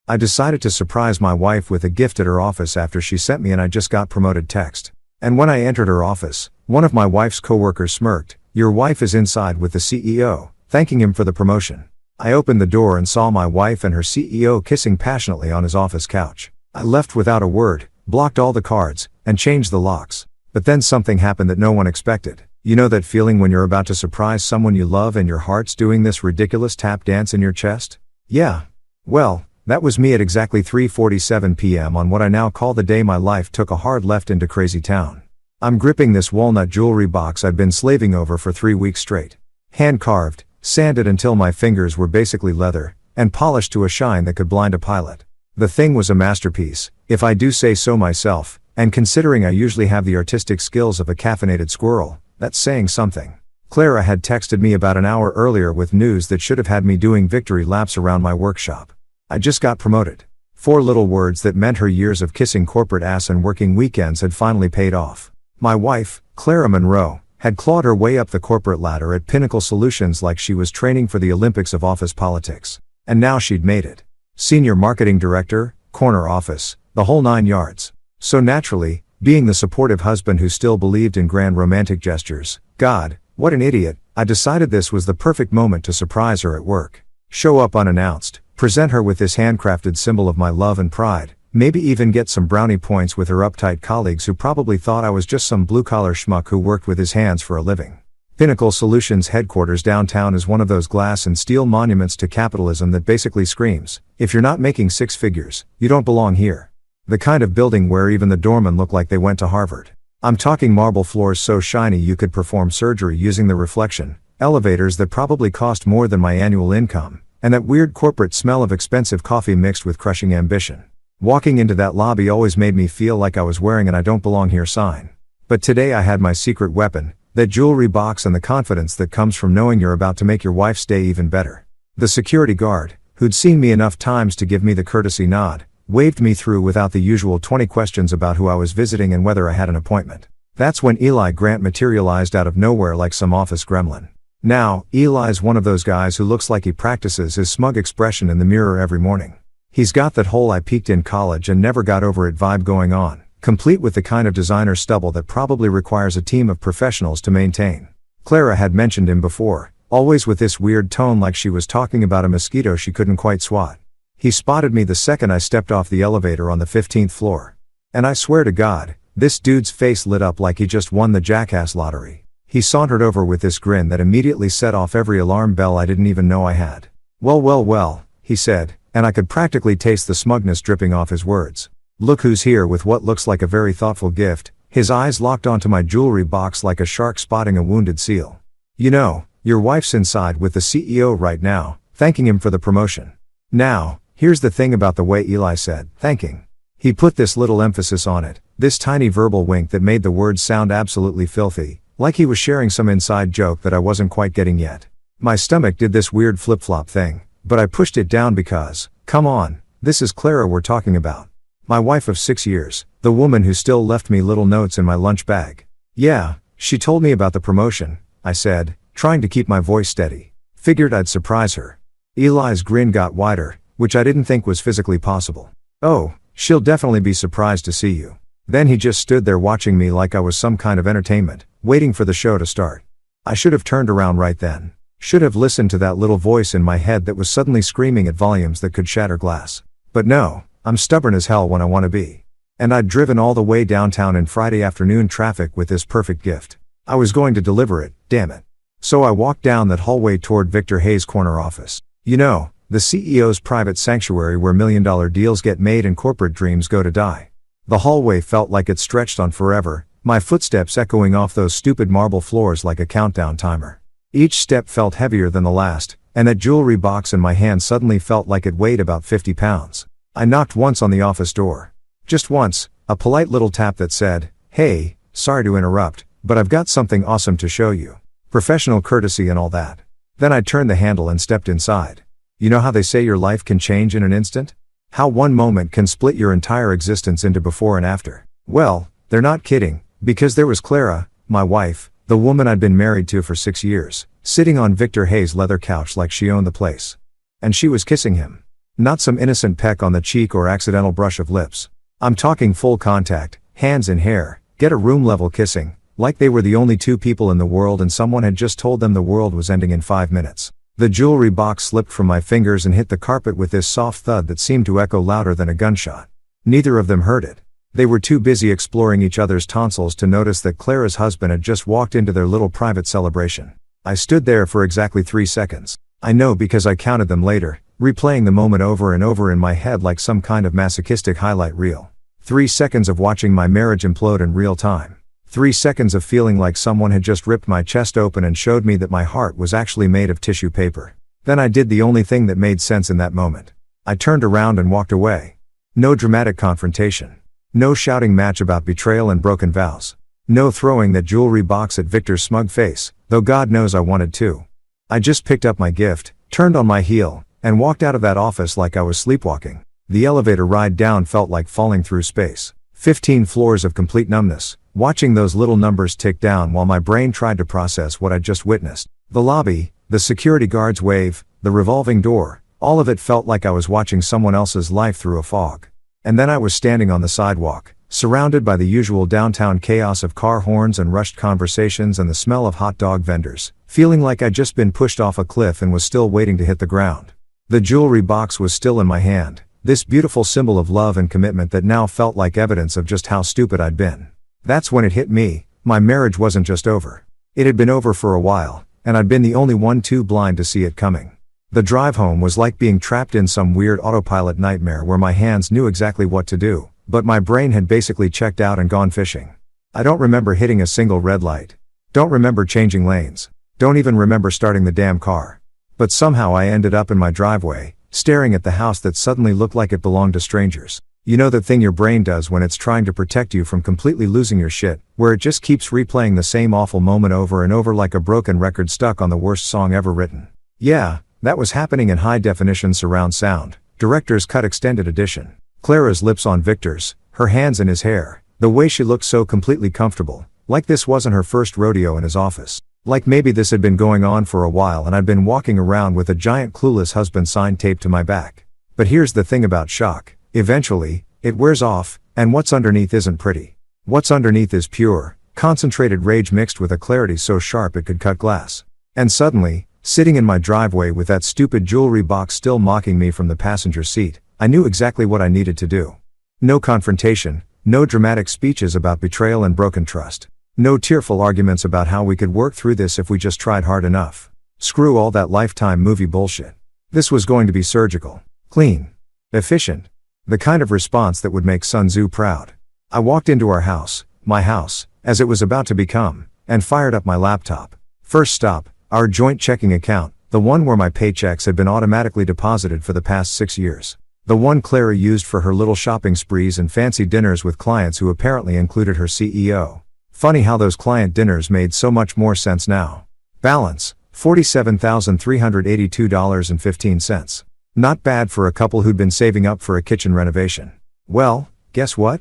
I decided to surprise my wife with a gift at her office after she sent me an "I just got promoted" text. And when I entered her office, one of my wife's coworkers smirked, "Your wife is inside with the CEO, thanking him for the promotion." I opened the door and saw my wife and her CEO kissing passionately on his office couch. I left without a word, blocked all the cards, and changed the locks. But then something happened that no one expected. You know that feeling when you're about to surprise someone you love and your heart's doing this ridiculous tap dance in your chest? Yeah. Well, that was me at exactly 3:47 p.m. on what I now call the day my life took a hard left into crazy town. I'm gripping this walnut jewelry box I'd been slaving over for 3 weeks straight. Hand-carved, sanded until my fingers were basically leather, and polished to a shine that could blind a pilot. The thing was a masterpiece, if I do say so myself, and considering I usually have the artistic skills of a caffeinated squirrel, that's saying something. Clara had texted me about an hour earlier with news that should have had me doing victory laps around my workshop. I just got promoted. 4 little words that meant her years of kissing corporate ass and working weekends had finally paid off. My wife, Clara Monroe, had clawed her way up the corporate ladder at Pinnacle Solutions like she was training for the Olympics of office politics. And now she'd made it. Senior Marketing Director, corner office, the whole 9 yards. So naturally, being the supportive husband who still believed in grand romantic gestures, God, what an idiot, I decided this was the perfect moment to surprise her at work. Show up unannounced, present her with this handcrafted symbol of my love and pride, maybe even get some brownie points with her uptight colleagues who probably thought I was just some blue-collar schmuck who worked with his hands for a living. Pinnacle Solutions headquarters downtown is one of those glass and steel monuments to capitalism that basically screams, if you're not making 6 figures, you don't belong here. The kind of building where even the doormen look like they went to Harvard. I'm talking marble floors so shiny you could perform surgery using the reflection, elevators that probably cost more than my annual income, and that weird corporate smell of expensive coffee mixed with crushing ambition. Walking into that lobby always made me feel like I was wearing an "I don't belong here" sign. But today I had my secret weapon, that jewelry box, and the confidence that comes from knowing you're about to make your wife's day even better. The security guard, who'd seen me enough times to give me the courtesy nod, waved me through without the usual 20 questions about who I was visiting and whether I had an appointment. That's when Eli Grant materialized out of nowhere like some office gremlin. Now, Eli's one of those guys who looks like he practices his smug expression in the mirror every morning. He's got that whole "I peaked in college and never got over it" vibe going on, complete with the kind of designer stubble that probably requires a team of professionals to maintain. Clara had mentioned him before, always with this weird tone like she was talking about a mosquito she couldn't quite swat. He spotted me the second I stepped off the elevator on the 15th floor. And I swear to God, this dude's face lit up like he just won the Jackass lottery. He sauntered over with this grin that immediately set off every alarm bell I didn't even know I had. Well, he said, and I could practically taste the smugness dripping off his words. Look who's here with what looks like a very thoughtful gift. His eyes locked onto my jewelry box like a shark spotting a wounded seal. You know, your wife's inside with the CEO right now, thanking him for the promotion. Now, here's the thing about the way Eli said, thanking. He put this little emphasis on it, this tiny verbal wink that made the words sound absolutely filthy, like he was sharing some inside joke that I wasn't quite getting yet. My stomach did this weird flip-flop thing, but I pushed it down because, come on, this is Clara we're talking about. My wife of 6 years, the woman who still left me little notes in my lunch bag. Yeah, she told me about the promotion, I said, trying to keep my voice steady. Figured I'd surprise her. Eli's grin got wider, which I didn't think was physically possible. Oh, she'll definitely be surprised to see you. Then he just stood there watching me like I was some kind of entertainment, waiting for the show to start. I should have turned around right then. Should have listened to that little voice in my head that was suddenly screaming at volumes that could shatter glass. But no, I'm stubborn as hell when I want to be. And I'd driven all the way downtown in Friday afternoon traffic with this perfect gift. I was going to deliver it, damn it. So I walked down that hallway toward Victor Hayes' corner office. You know, the CEO's private sanctuary where million-dollar deals get made and corporate dreams go to die. The hallway felt like it stretched on forever, my footsteps echoing off those stupid marble floors like a countdown timer. Each step felt heavier than the last, and that jewelry box in my hand suddenly felt like it weighed about 50 pounds. I knocked once on the office door. Just once, a polite little tap that said, "Hey, sorry to interrupt, but I've got something awesome to show you." Professional courtesy and all that. Then I turned the handle and stepped inside. You know how they say your life can change in an instant? How one moment can split your entire existence into before and after? Well, they're not kidding, because there was Clara, my wife, the woman I'd been married to for 6 years, sitting on Victor Hayes' leather couch like she owned the place. And she was kissing him. Not some innocent peck on the cheek or accidental brush of lips. I'm talking full contact, hands in hair, get a room-level kissing, like they were the only two people in the world and someone had just told them the world was ending in 5 minutes. The jewelry box slipped from my fingers and hit the carpet with this soft thud that seemed to echo louder than a gunshot. Neither of them heard it. They were too busy exploring each other's tonsils to notice that Clara's husband had just walked into their little private celebration. I stood there for exactly 3 seconds. I know because I counted them later, replaying the moment over and over in my head like some kind of masochistic highlight reel. 3 seconds of watching my marriage implode in real time. 3 seconds of feeling like someone had just ripped my chest open and showed me that my heart was actually made of tissue paper. Then I did the only thing that made sense in that moment. I turned around and walked away. No dramatic confrontation. No shouting match about betrayal and broken vows. No throwing that jewelry box at Victor's smug face, though God knows I wanted to. I just picked up my gift, turned on my heel, and walked out of that office like I was sleepwalking. The elevator ride down felt like falling through space. 15 floors of complete numbness, watching those little numbers tick down while my brain tried to process what I'd just witnessed. The lobby, the security guard's wave, the revolving door, all of it felt like I was watching someone else's life through a fog. And then I was standing on the sidewalk, surrounded by the usual downtown chaos of car horns and rushed conversations and the smell of hot dog vendors, feeling like I'd just been pushed off a cliff and was still waiting to hit the ground. The jewelry box was still in my hand, this beautiful symbol of love and commitment that now felt like evidence of just how stupid I'd been. That's when it hit me, my marriage wasn't just over. It had been over for a while, and I'd been the only one too blind to see it coming. The drive home was like being trapped in some weird autopilot nightmare where my hands knew exactly what to do, but my brain had basically checked out and gone fishing. I don't remember hitting a single red light. Don't remember changing lanes. Don't even remember starting the damn car. But somehow I ended up in my driveway, staring at the house that suddenly looked like it belonged to strangers. You know that thing your brain does when it's trying to protect you from completely losing your shit, where it just keeps replaying the same awful moment over and over like a broken record stuck on the worst song ever written. Yeah, that was happening in high definition surround sound, director's cut extended edition. Clara's lips on Victor's, her hands in his hair, the way she looked so completely comfortable, like this wasn't her first rodeo in his office. Like maybe this had been going on for a while and I'd been walking around with a giant clueless husband sign taped to my back. But here's the thing about shock, eventually, it wears off, and what's underneath isn't pretty. What's underneath is pure, concentrated rage mixed with a clarity so sharp it could cut glass. And suddenly, sitting in my driveway with that stupid jewelry box still mocking me from the passenger seat, I knew exactly what I needed to do. No confrontation, no dramatic speeches about betrayal and broken trust. No tearful arguments about how we could work through this if we just tried hard enough. Screw all that Lifetime movie bullshit. This was going to be surgical, clean, efficient. The kind of response that would make Sun Tzu proud. I walked into our house, my house, as it was about to become, and fired up my laptop. First stop, our joint checking account, the one where my paychecks had been automatically deposited for the past 6 years. The one Clara used for her little shopping sprees and fancy dinners with clients who apparently included her CEO. Funny how those client dinners made so much more sense now. Balance, $47,382.15. Not bad for a couple who'd been saving up for a kitchen renovation. Well, guess what?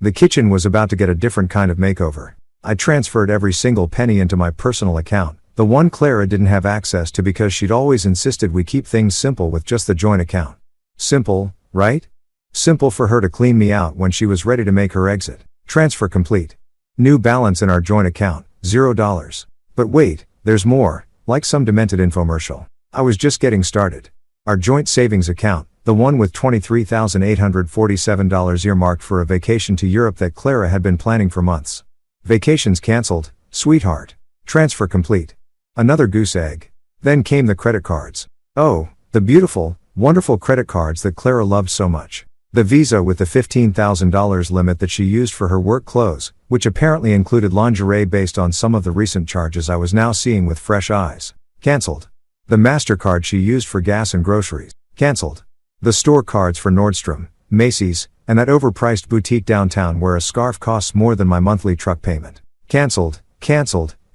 The kitchen was about to get a different kind of makeover. I transferred every single penny into my personal account, the one Clara didn't have access to because she'd always insisted we keep things simple with just the joint account. Simple, right? Simple for her to clean me out when she was ready to make her exit. Transfer complete. New balance in our joint account, $0. But wait, there's more, like some demented infomercial. I was just getting started. Our joint savings account, the one with $23,847 earmarked for a vacation to Europe that Clara had been planning for months. Vacations cancelled, sweetheart. Transfer complete. Another goose egg. Then came the credit cards. Oh, the beautiful, wonderful credit cards that Clara loved so much. The Visa with the $15,000 limit that she used for her work clothes, which apparently included lingerie based on some of the recent charges I was now seeing with fresh eyes. Cancelled. The MasterCard she used for gas and groceries. Cancelled. The store cards for Nordstrom, Macy's, and that overpriced boutique downtown where a scarf costs more than my monthly truck payment. Cancelled,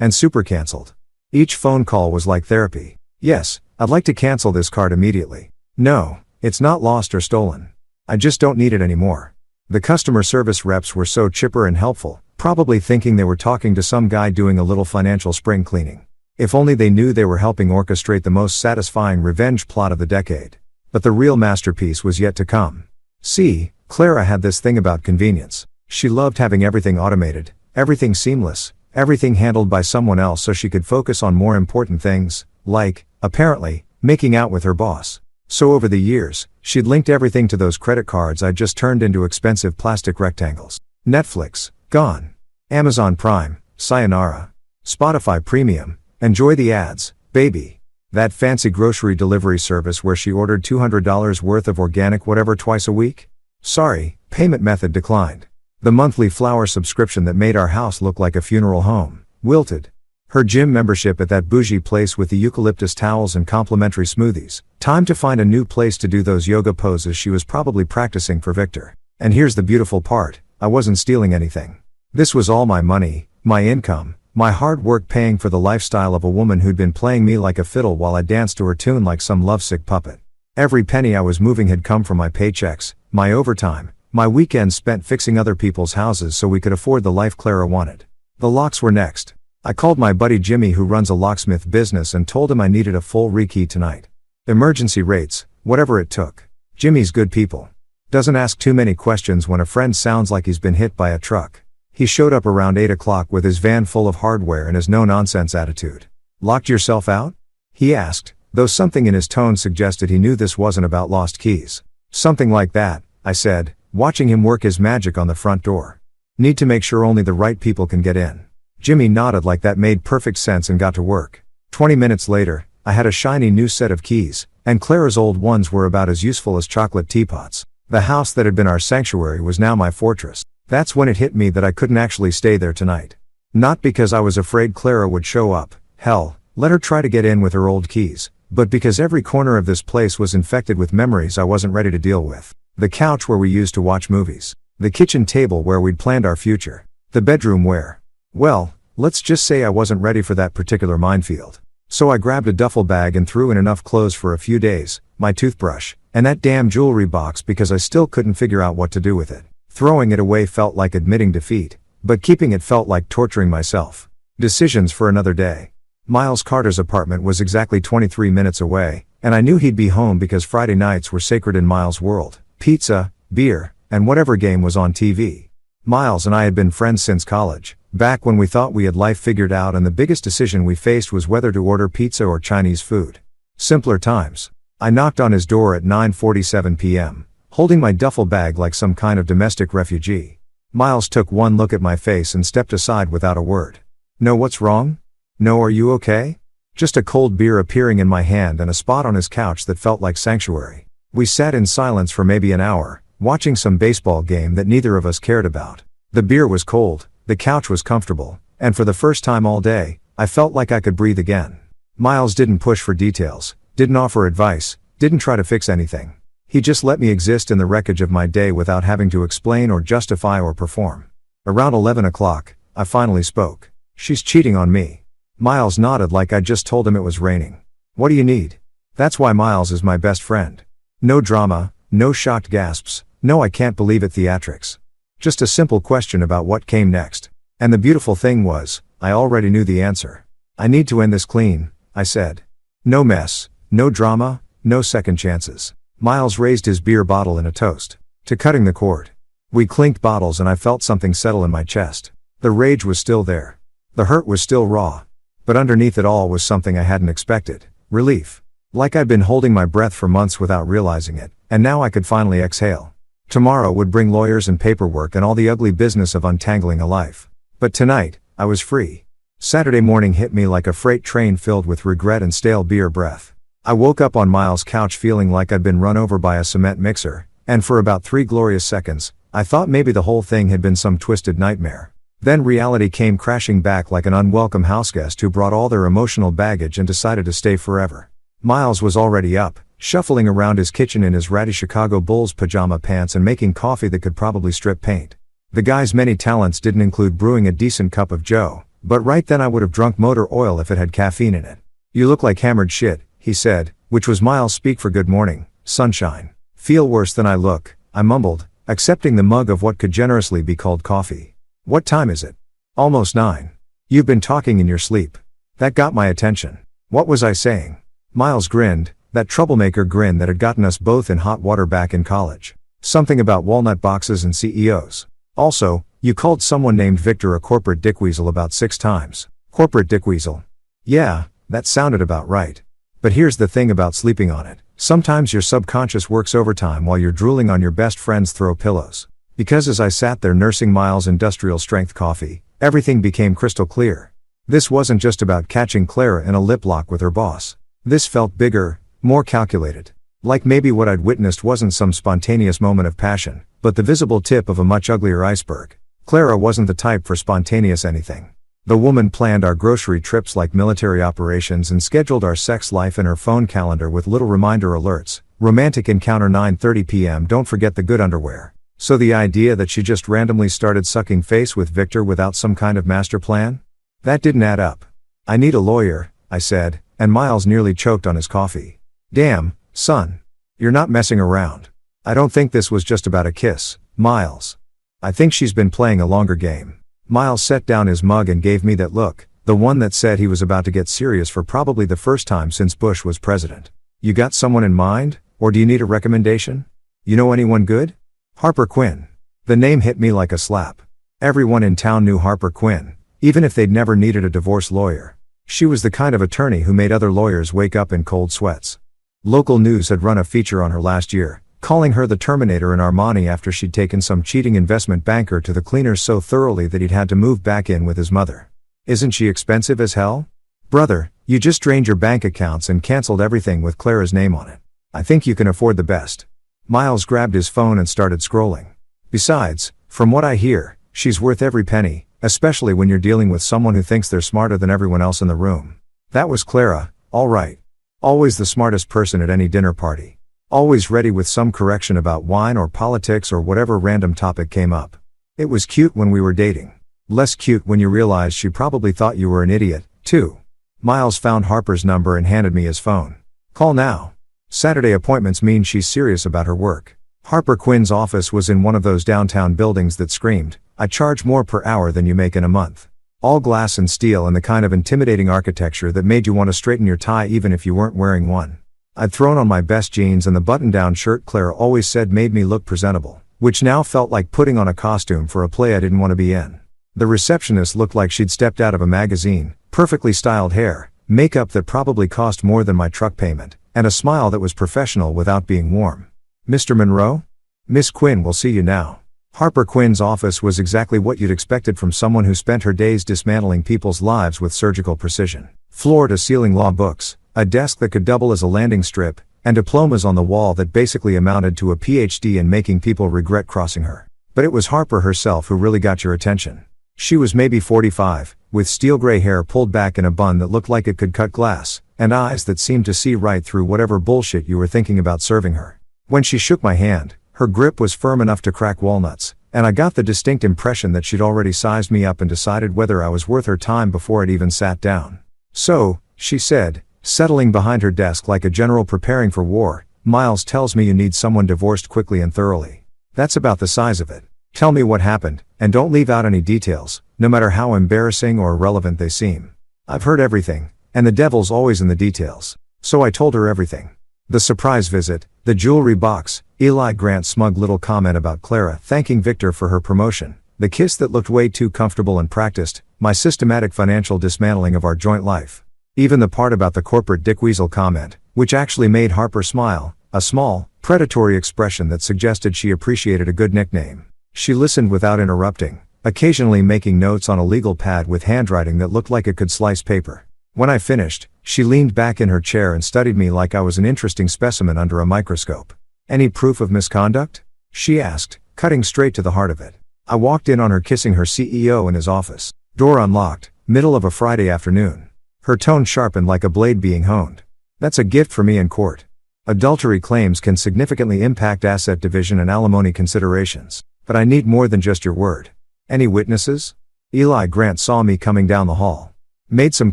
and super cancelled. Each phone call was like therapy. Yes, I'd like to cancel this card immediately. No, it's not lost or stolen. I just don't need it anymore. The customer service reps were so chipper and helpful, probably thinking they were talking to some guy doing a little financial spring cleaning. If only they knew they were helping orchestrate the most satisfying revenge plot of the decade. But the real masterpiece was yet to come. See, Clara had this thing about convenience. She loved having everything automated, everything seamless, everything handled by someone else so she could focus on more important things, like, apparently, making out with her boss. So over the years, she'd linked everything to those credit cards I'd just turned into expensive plastic rectangles. Netflix, gone. Amazon Prime, sayonara. Spotify Premium, enjoy the ads, baby. That fancy grocery delivery service where she ordered $200 worth of organic whatever twice a week? Sorry, payment method declined. The monthly flower subscription that made our house look like a funeral home, wilted. Her gym membership at that bougie place with the eucalyptus towels and complimentary smoothies. Time to find a new place to do those yoga poses she was probably practicing for Victor. And here's the beautiful part, I wasn't stealing anything. This was all my money, my income, my hard work paying for the lifestyle of a woman who'd been playing me like a fiddle while I danced to her tune like some lovesick puppet. Every penny I was moving had come from my paychecks, my overtime, my weekends spent fixing other people's houses so we could afford the life Clara wanted. The locks were next. I called my buddy Jimmy who runs a locksmith business and told him I needed a full rekey tonight. Emergency rates, whatever it took. Jimmy's good people. Doesn't ask too many questions when a friend sounds like he's been hit by a truck. He showed up around 8 o'clock with his van full of hardware and his no-nonsense attitude. Locked yourself out? He asked, though something in his tone suggested he knew this wasn't about lost keys. Something like that, I said, watching him work his magic on the front door. Need to make sure only the right people can get in. Jimmy nodded like that made perfect sense and got to work. 20 minutes later, I had a shiny new set of keys, and Clara's old ones were about as useful as chocolate teapots. The house that had been our sanctuary was now my fortress. That's when it hit me that I couldn't actually stay there tonight. Not because I was afraid Clara would show up, hell, let her try to get in with her old keys, but because every corner of this place was infected with memories I wasn't ready to deal with. The couch where we used to watch movies. The kitchen table where we'd planned our future. The bedroom where, well, let's just say I wasn't ready for that particular minefield. So I grabbed a duffel bag and threw in enough clothes for a few days, my toothbrush, and that damn jewelry box because I still couldn't figure out what to do with it. Throwing it away felt like admitting defeat, but keeping it felt like torturing myself. Decisions for another day. Miles Carter's apartment was exactly 23 minutes away, and I knew he'd be home because Friday nights were sacred in Miles' world. Pizza, beer, and whatever game was on TV. Miles and I had been friends since college, back when we thought we had life figured out and the biggest decision we faced was whether to order pizza or Chinese food. Simpler times. I knocked on his door at 9:47 p.m., holding my duffel bag like some kind of domestic refugee. Miles took one look at my face and stepped aside without a word. No, what's wrong? No, are you okay? Just a cold beer appearing in my hand and a spot on his couch that felt like sanctuary. We sat in silence for maybe an hour, watching some baseball game that neither of us cared about. The beer was cold, the couch was comfortable, and for the first time all day, I felt like I could breathe again. Miles didn't push for details, didn't offer advice, didn't try to fix anything. He just let me exist in the wreckage of my day without having to explain or justify or perform. Around 11 o'clock, I finally spoke. She's cheating on me. Miles nodded like I'd just told him it was raining. What do you need? That's why Miles is my best friend. No drama, no shocked gasps, no I can't believe it theatrics. Just a simple question about what came next. And the beautiful thing was, I already knew the answer. I need to end this clean, I said. No mess, no drama, no second chances. Miles raised his beer bottle in a toast to cutting the cord. We clinked bottles and I felt something settle in my chest. The rage was still there. The hurt was still raw. But underneath it all was something I hadn't expected. Relief. Like I'd been holding my breath for months without realizing it, and now I could finally exhale. Tomorrow would bring lawyers and paperwork and all the ugly business of untangling a life. But tonight, I was free. Saturday morning hit me like a freight train filled with regret and stale beer breath. I woke up on Miles' couch feeling like I'd been run over by a cement mixer, and for about 3 glorious seconds, I thought maybe the whole thing had been some twisted nightmare. Then reality came crashing back like an unwelcome houseguest who brought all their emotional baggage and decided to stay forever. Miles was already up, shuffling around his kitchen in his ratty Chicago Bulls pajama pants and making coffee that could probably strip paint. The guy's many talents didn't include brewing a decent cup of joe, but right then I would have drunk motor oil if it had caffeine in it. You look like hammered shit, he said, which was Miles' speak for good morning, sunshine. Feel worse than I look, I mumbled, accepting the mug of what could generously be called coffee. What time is it? Almost 9. You've been talking in your sleep. That got my attention. What was I saying? Miles grinned, that troublemaker grin that had gotten us both in hot water back in college. Something about walnut boxes and CEOs. Also, you called someone named Victor a corporate dickweasel about 6 times. Corporate dickweasel. Yeah, that sounded about right. But here's the thing about sleeping on it. Sometimes your subconscious works overtime while you're drooling on your best friend's throw pillows. Because as I sat there nursing Miles' industrial strength coffee, everything became crystal clear. This wasn't just about catching Clara in a lip lock with her boss. This felt bigger, more calculated. Like maybe what I'd witnessed wasn't some spontaneous moment of passion, but the visible tip of a much uglier iceberg. Clara wasn't the type for spontaneous anything. The woman planned our grocery trips like military operations and scheduled our sex life in her phone calendar with little reminder alerts. Romantic encounter 9:30 p.m. Don't forget the good underwear. So the idea that she just randomly started sucking face with Victor without some kind of master plan? That didn't add up. I need a lawyer, I said, and Miles nearly choked on his coffee. Damn, son. You're not messing around. I don't think this was just about a kiss, Miles. I think she's been playing a longer game. Miles set down his mug and gave me that look, the one that said he was about to get serious for probably the first time since Bush was president. You got someone in mind, or do you need a recommendation? You know anyone good? Harper Quinn. The name hit me like a slap. Everyone in town knew Harper Quinn, even if they'd never needed a divorce lawyer. She was the kind of attorney who made other lawyers wake up in cold sweats. Local news had run a feature on her last year, calling her the Terminator in Armani after she'd taken some cheating investment banker to the cleaners so thoroughly that he'd had to move back in with his mother. Isn't she expensive as hell? Brother, you just drained your bank accounts and canceled everything with Clara's name on it. I think you can afford the best. Miles grabbed his phone and started scrolling. Besides, from what I hear, she's worth every penny, especially when you're dealing with someone who thinks they're smarter than everyone else in the room. That was Clara, all right. Always the smartest person at any dinner party. Always ready with some correction about wine or politics or whatever random topic came up. It was cute when we were dating. Less cute when you realized she probably thought you were an idiot, too. Miles found Harper's number and handed me his phone. Call now. Saturday appointments mean she's serious about her work. Harper Quinn's office was in one of those downtown buildings that screamed, I charge more per hour than you make in a month. All glass and steel and the kind of intimidating architecture that made you want to straighten your tie even if you weren't wearing one. I'd thrown on my best jeans and the button-down shirt Clara always said made me look presentable, which now felt like putting on a costume for a play I didn't want to be in. The receptionist looked like she'd stepped out of a magazine, perfectly styled hair, makeup that probably cost more than my truck payment, and a smile that was professional without being warm. Mr. Monroe? Miss Quinn will see you now. Harper Quinn's office was exactly what you'd expected from someone who spent her days dismantling people's lives with surgical precision. Floor-to-ceiling law books, a desk that could double as a landing strip, and diplomas on the wall that basically amounted to a PhD in making people regret crossing her. But it was Harper herself who really got your attention. She was maybe 45, with steel gray hair pulled back in a bun that looked like it could cut glass, and eyes that seemed to see right through whatever bullshit you were thinking about serving her. When she shook my hand, her grip was firm enough to crack walnuts, and I got the distinct impression that she'd already sized me up and decided whether I was worth her time before I'd even sat down. So, she said, settling behind her desk like a general preparing for war, Miles tells me you need someone divorced quickly and thoroughly. That's about the size of it. Tell me what happened, and don't leave out any details, no matter how embarrassing or irrelevant they seem. I've heard everything, and the devil's always in the details. So I told her everything. The surprise visit, the jewelry box, Eli Grant's smug little comment about Clara thanking Victor for her promotion, the kiss that looked way too comfortable and practiced, my systematic financial dismantling of our joint life. Even the part about the corporate dickweasel comment, which actually made Harper smile, a small, predatory expression that suggested she appreciated a good nickname. She listened without interrupting, occasionally making notes on a legal pad with handwriting that looked like it could slice paper. When I finished, she leaned back in her chair and studied me like I was an interesting specimen under a microscope. Any proof of misconduct? She asked, cutting straight to the heart of it. I walked in on her kissing her CEO in his office. Door unlocked, middle of a Friday afternoon. Her tone sharpened like a blade being honed. That's a gift for me in court. Adultery claims can significantly impact asset division and alimony considerations. But I need more than just your word. Any witnesses? Eli Grant saw me coming down the hall. Made some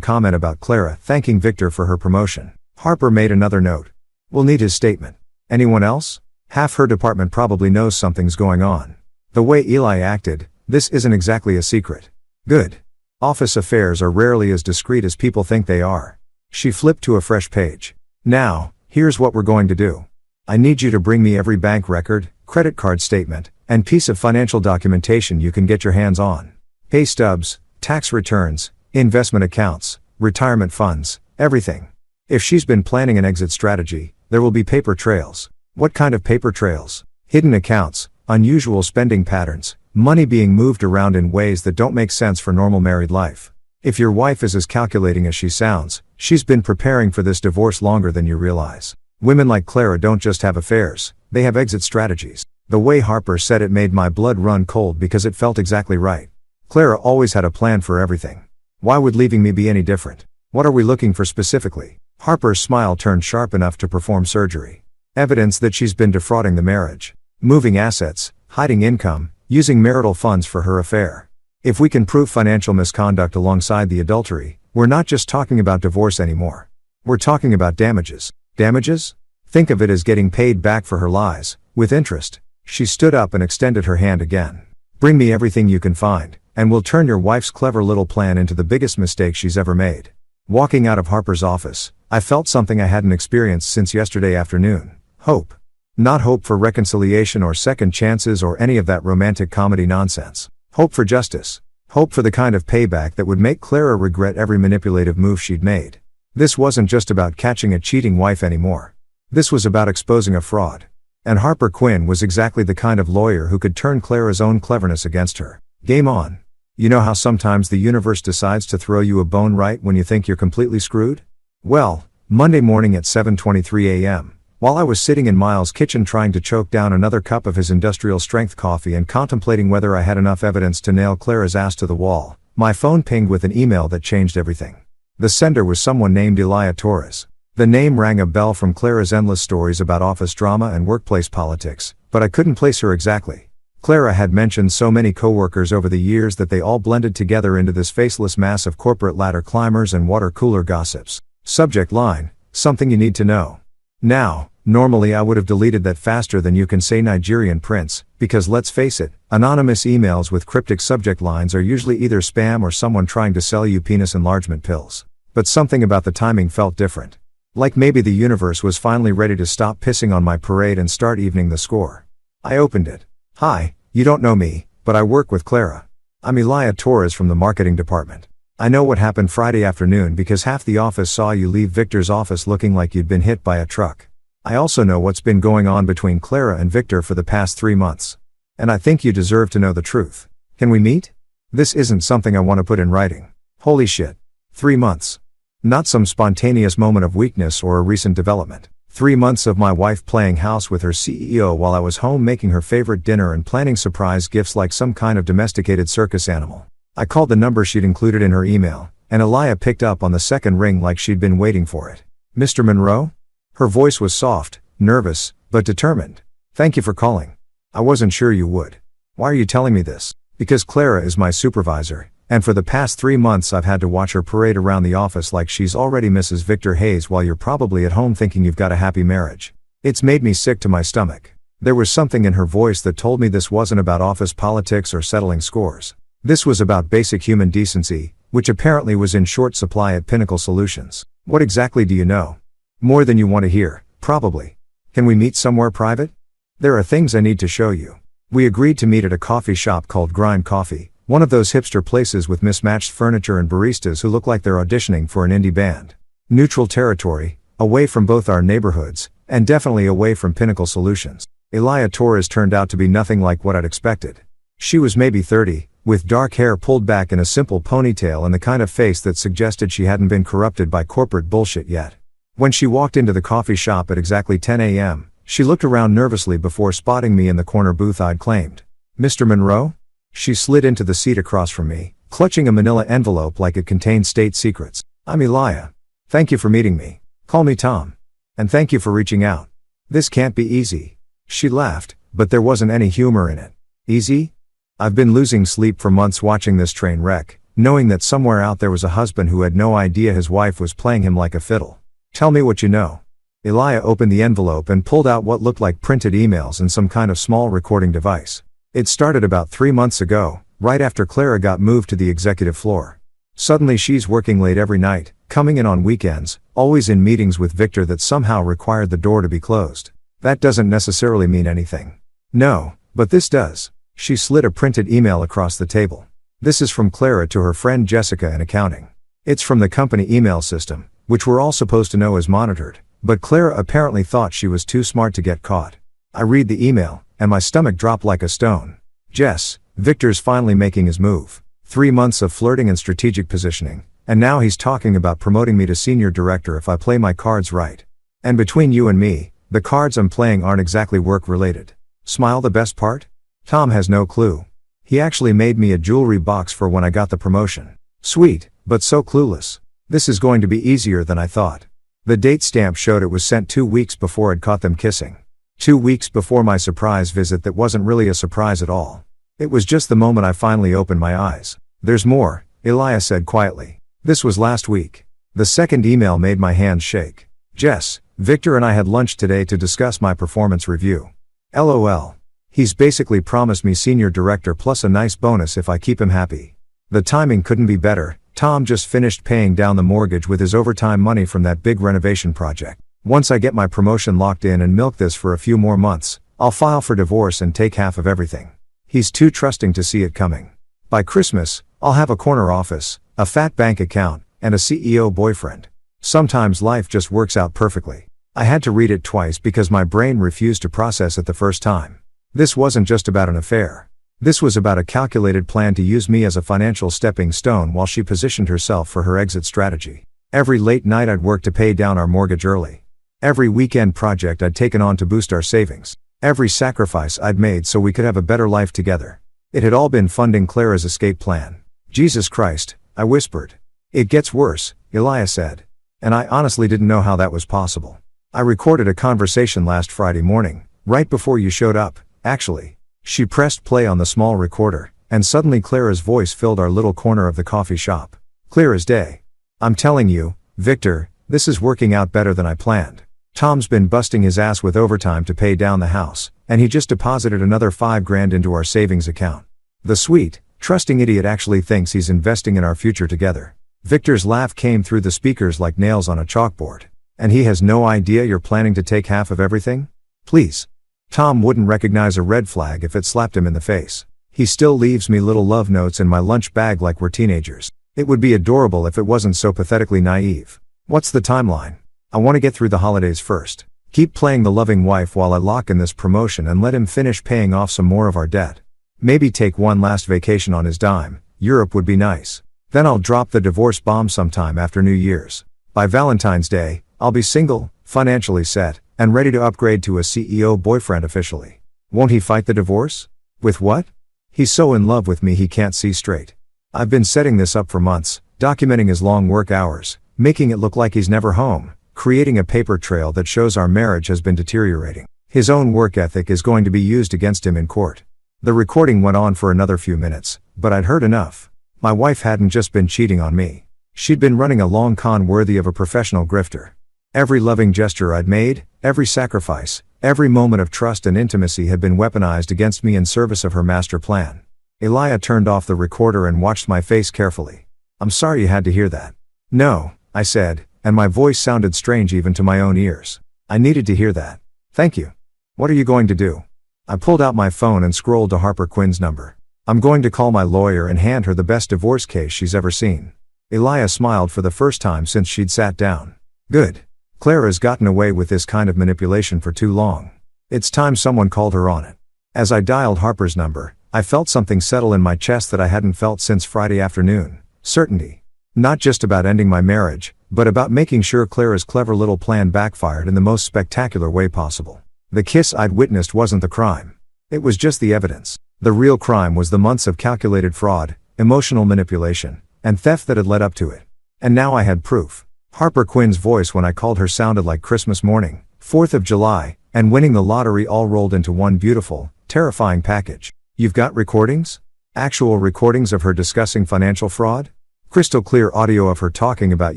comment about Clara thanking Victor for her promotion. Harper made another note. We'll need his statement. Anyone else? Half her department probably knows something's going on. The way Eli acted, this isn't exactly a secret. Good. Office affairs are rarely as discreet as people think they are. She flipped to a fresh page. Now, Here's what we're going to do. I need you to bring me every bank record, credit card statement, and piece of financial documentation you can get your hands on. Pay stubs, tax returns, investment accounts, retirement funds, everything. If she's been planning an exit strategy, there will be paper trails. What kind of paper trails? Hidden accounts, unusual spending patterns, money being moved around in ways that don't make sense for normal married life. If your wife is as calculating as she sounds, she's been preparing for this divorce longer than you realize. Women like Clara don't just have affairs, they have exit strategies. The way Harper said it made my blood run cold because it felt exactly right. Clara always had a plan for everything. Why would leaving me be any different? What are we looking for specifically? Harper's smile turned sharp enough to perform surgery. Evidence that she's been defrauding the marriage. Moving assets, hiding income, using marital funds for her affair. If we can prove financial misconduct alongside the adultery, we're not just talking about divorce anymore. We're talking about damages. Damages? Think of it as getting paid back for her lies, with interest. She stood up and extended her hand again. Bring me everything you can find, and we'll turn your wife's clever little plan into the biggest mistake she's ever made. Walking out of Harper's office, I felt something I hadn't experienced since yesterday afternoon. Hope. Not hope for reconciliation or second chances or any of that romantic comedy nonsense. Hope for justice. Hope for the kind of payback that would make Clara regret every manipulative move she'd made. This wasn't just about catching a cheating wife anymore. This was about exposing a fraud. And Harper Quinn was exactly the kind of lawyer who could turn Clara's own cleverness against her. Game on. You know how sometimes the universe decides to throw you a bone right when you think you're completely screwed? Well, Monday morning at 7:23 a.m., while I was sitting in Miles' kitchen trying to choke down another cup of his industrial strength coffee and contemplating whether I had enough evidence to nail Clara's ass to the wall, my phone pinged with an email that changed everything. The sender was someone named Elia Torres. The name rang a bell from Clara's endless stories about office drama and workplace politics, but I couldn't place her exactly. Clara had mentioned so many coworkers over the years that they all blended together into this faceless mass of corporate ladder climbers and water cooler gossips. Subject line, something you need to know. Now, normally I would have deleted that faster than you can say Nigerian prince, because let's face it, anonymous emails with cryptic subject lines are usually either spam or someone trying to sell you penis enlargement pills. But something about the timing felt different. Like maybe the universe was finally ready to stop pissing on my parade and start evening the score. I opened it. Hi, you don't know me, but I work with Clara. I'm Elia Torres from the marketing department. I know what happened Friday afternoon because half the office saw you leave Victor's office looking like you'd been hit by a truck. I also know what's been going on between Clara and Victor for the past 3 months. And I think you deserve to know the truth. Can we meet? This isn't something I want to put in writing. Holy shit. 3 months. Not some spontaneous moment of weakness or a recent development. 3 months of my wife playing house with her CEO while I was home making her favorite dinner and planning surprise gifts like some kind of domesticated circus animal. I called the number she'd included in her email, and Elia picked up on the second ring like she'd been waiting for it. Mr. Monroe? Her voice was soft, nervous, but determined. Thank you for calling. I wasn't sure you would. Why are you telling me this? Because Clara is my supervisor, and for the past 3 months I've had to watch her parade around the office like she's already Mrs. Victor Hayes while you're probably at home thinking you've got a happy marriage. It's made me sick to my stomach. There was something in her voice that told me this wasn't about office politics or settling scores. This was about basic human decency, which apparently was in short supply at Pinnacle Solutions. What exactly do you know? More than you want to hear, probably. Can we meet somewhere private? There are things I need to show you. We agreed to meet at a coffee shop called Grind Coffee, one of those hipster places with mismatched furniture and baristas who look like they're auditioning for an indie band. Neutral territory, away from both our neighborhoods, and definitely away from Pinnacle Solutions. Elia Torres turned out to be nothing like what I'd expected. She was maybe 30, with dark hair pulled back in a simple ponytail and the kind of face that suggested she hadn't been corrupted by corporate bullshit yet. When she walked into the coffee shop at exactly 10 a.m., she looked around nervously before spotting me in the corner booth I'd claimed. Mr. Monroe? She slid into the seat across from me, clutching a manila envelope like it contained state secrets. I'm Elia. Thank you for meeting me. Call me Tom. And thank you for reaching out. This can't be easy. She laughed, but there wasn't any humor in it. Easy? I've been losing sleep for months watching this train wreck, knowing that somewhere out there was a husband who had no idea his wife was playing him like a fiddle. Tell me what you know. Elia opened the envelope and pulled out what looked like printed emails and some kind of small recording device. It started about 3 months ago, right after Clara got moved to the executive floor. Suddenly she's working late every night, coming in on weekends, Always in meetings with Victor that somehow required the door to be closed. That doesn't necessarily mean anything. No, but this does. She slid a printed email across the table. This is from Clara to her friend Jessica in accounting. It's from the company email system, which we're all supposed to know is monitored, but Clara apparently thought she was too smart to get caught. I read the email, and my stomach dropped like a stone. Jess, Victor's finally making his move. 3 months of flirting and strategic positioning, and now he's talking about promoting me to senior director if I play my cards right. And between you and me, the cards I'm playing aren't exactly work-related. Smile the best part? Tom has no clue. He actually made me a jewelry box for when I got the promotion. Sweet, but so clueless. This is going to be easier than I thought. The date stamp showed it was sent 2 weeks before I'd caught them kissing. 2 weeks before my surprise visit that wasn't really a surprise at all. It was just the moment I finally opened my eyes. There's more, Elia said quietly. This was last week. The second email made my hands shake. Jess, Victor and I had lunch today to discuss my performance review. LOL. He's basically promised me senior director plus a nice bonus if I keep him happy. The timing couldn't be better. Tom just finished paying down the mortgage with his overtime money from that big renovation project. Once I get my promotion locked in and milk this for a few more months, I'll file for divorce and take half of everything. He's too trusting to see it coming. By Christmas, I'll have a corner office, a fat bank account, and a CEO boyfriend. Sometimes life just works out perfectly. I had to read it twice because my brain refused to process it the first time. This wasn't just about an affair. This was about a calculated plan to use me as a financial stepping stone while she positioned herself for her exit strategy. Every late night I'd work to pay down our mortgage early. Every weekend project I'd taken on to boost our savings. Every sacrifice I'd made so we could have a better life together. It had all been funding Clara's escape plan. Jesus Christ, I whispered. It gets worse, Elia said. And I honestly didn't know how that was possible. I recorded a conversation last Friday morning, right before you showed up, actually. She pressed play on the small recorder, and suddenly Clara's voice filled our little corner of the coffee shop. Clear as day. I'm telling you, Victor, this is working out better than I planned. Tom's been busting his ass with overtime to pay down the house, and he just deposited another $5,000 into our savings account. The sweet, trusting idiot actually thinks he's investing in our future together. Victor's laugh came through the speakers like nails on a chalkboard. And he has no idea you're planning to take half of everything? Please. Tom wouldn't recognize a red flag if it slapped him in the face. He still leaves me little love notes in my lunch bag like we're teenagers. It would be adorable if it wasn't so pathetically naive. What's the timeline? I want to get through the holidays first. Keep playing the loving wife while I lock in this promotion and let him finish paying off some more of our debt. Maybe take one last vacation on his dime. Europe would be nice. Then I'll drop the divorce bomb sometime after New Year's. By Valentine's Day, I'll be single, financially set, and ready to upgrade to a CEO boyfriend officially. Won't he fight the divorce? With what? He's so in love with me he can't see straight. I've been setting this up for months, documenting his long work hours, making it look like he's never home, creating a paper trail that shows our marriage has been deteriorating. His own work ethic is going to be used against him in court. The recording went on for another few minutes, but I'd heard enough. My wife hadn't just been cheating on me. She'd been running a long con worthy of a professional grifter. Every loving gesture I'd made, every sacrifice, every moment of trust and intimacy had been weaponized against me in service of her master plan. Elia turned off the recorder and watched my face carefully. I'm sorry you had to hear that. No, I said, and my voice sounded strange even to my own ears. I needed to hear that. Thank you. What are you going to do? I pulled out my phone and scrolled to Harper Quinn's number. I'm going to call my lawyer and hand her the best divorce case she's ever seen. Elia smiled for the first time since she'd sat down. Good. Clara's gotten away with this kind of manipulation for too long. It's time someone called her on it. As I dialed Harper's number, I felt something settle in my chest that I hadn't felt since Friday afternoon. Certainty. Not just about ending my marriage, but about making sure Clara's clever little plan backfired in the most spectacular way possible. The kiss I'd witnessed wasn't the crime. It was just the evidence. The real crime was the months of calculated fraud, emotional manipulation, and theft that had led up to it. And now I had proof. Harper Quinn's voice when I called her sounded like Christmas morning, 4th of July, and winning the lottery all rolled into one beautiful, terrifying package. You've got recordings? Actual recordings of her discussing financial fraud? Crystal clear audio of her talking about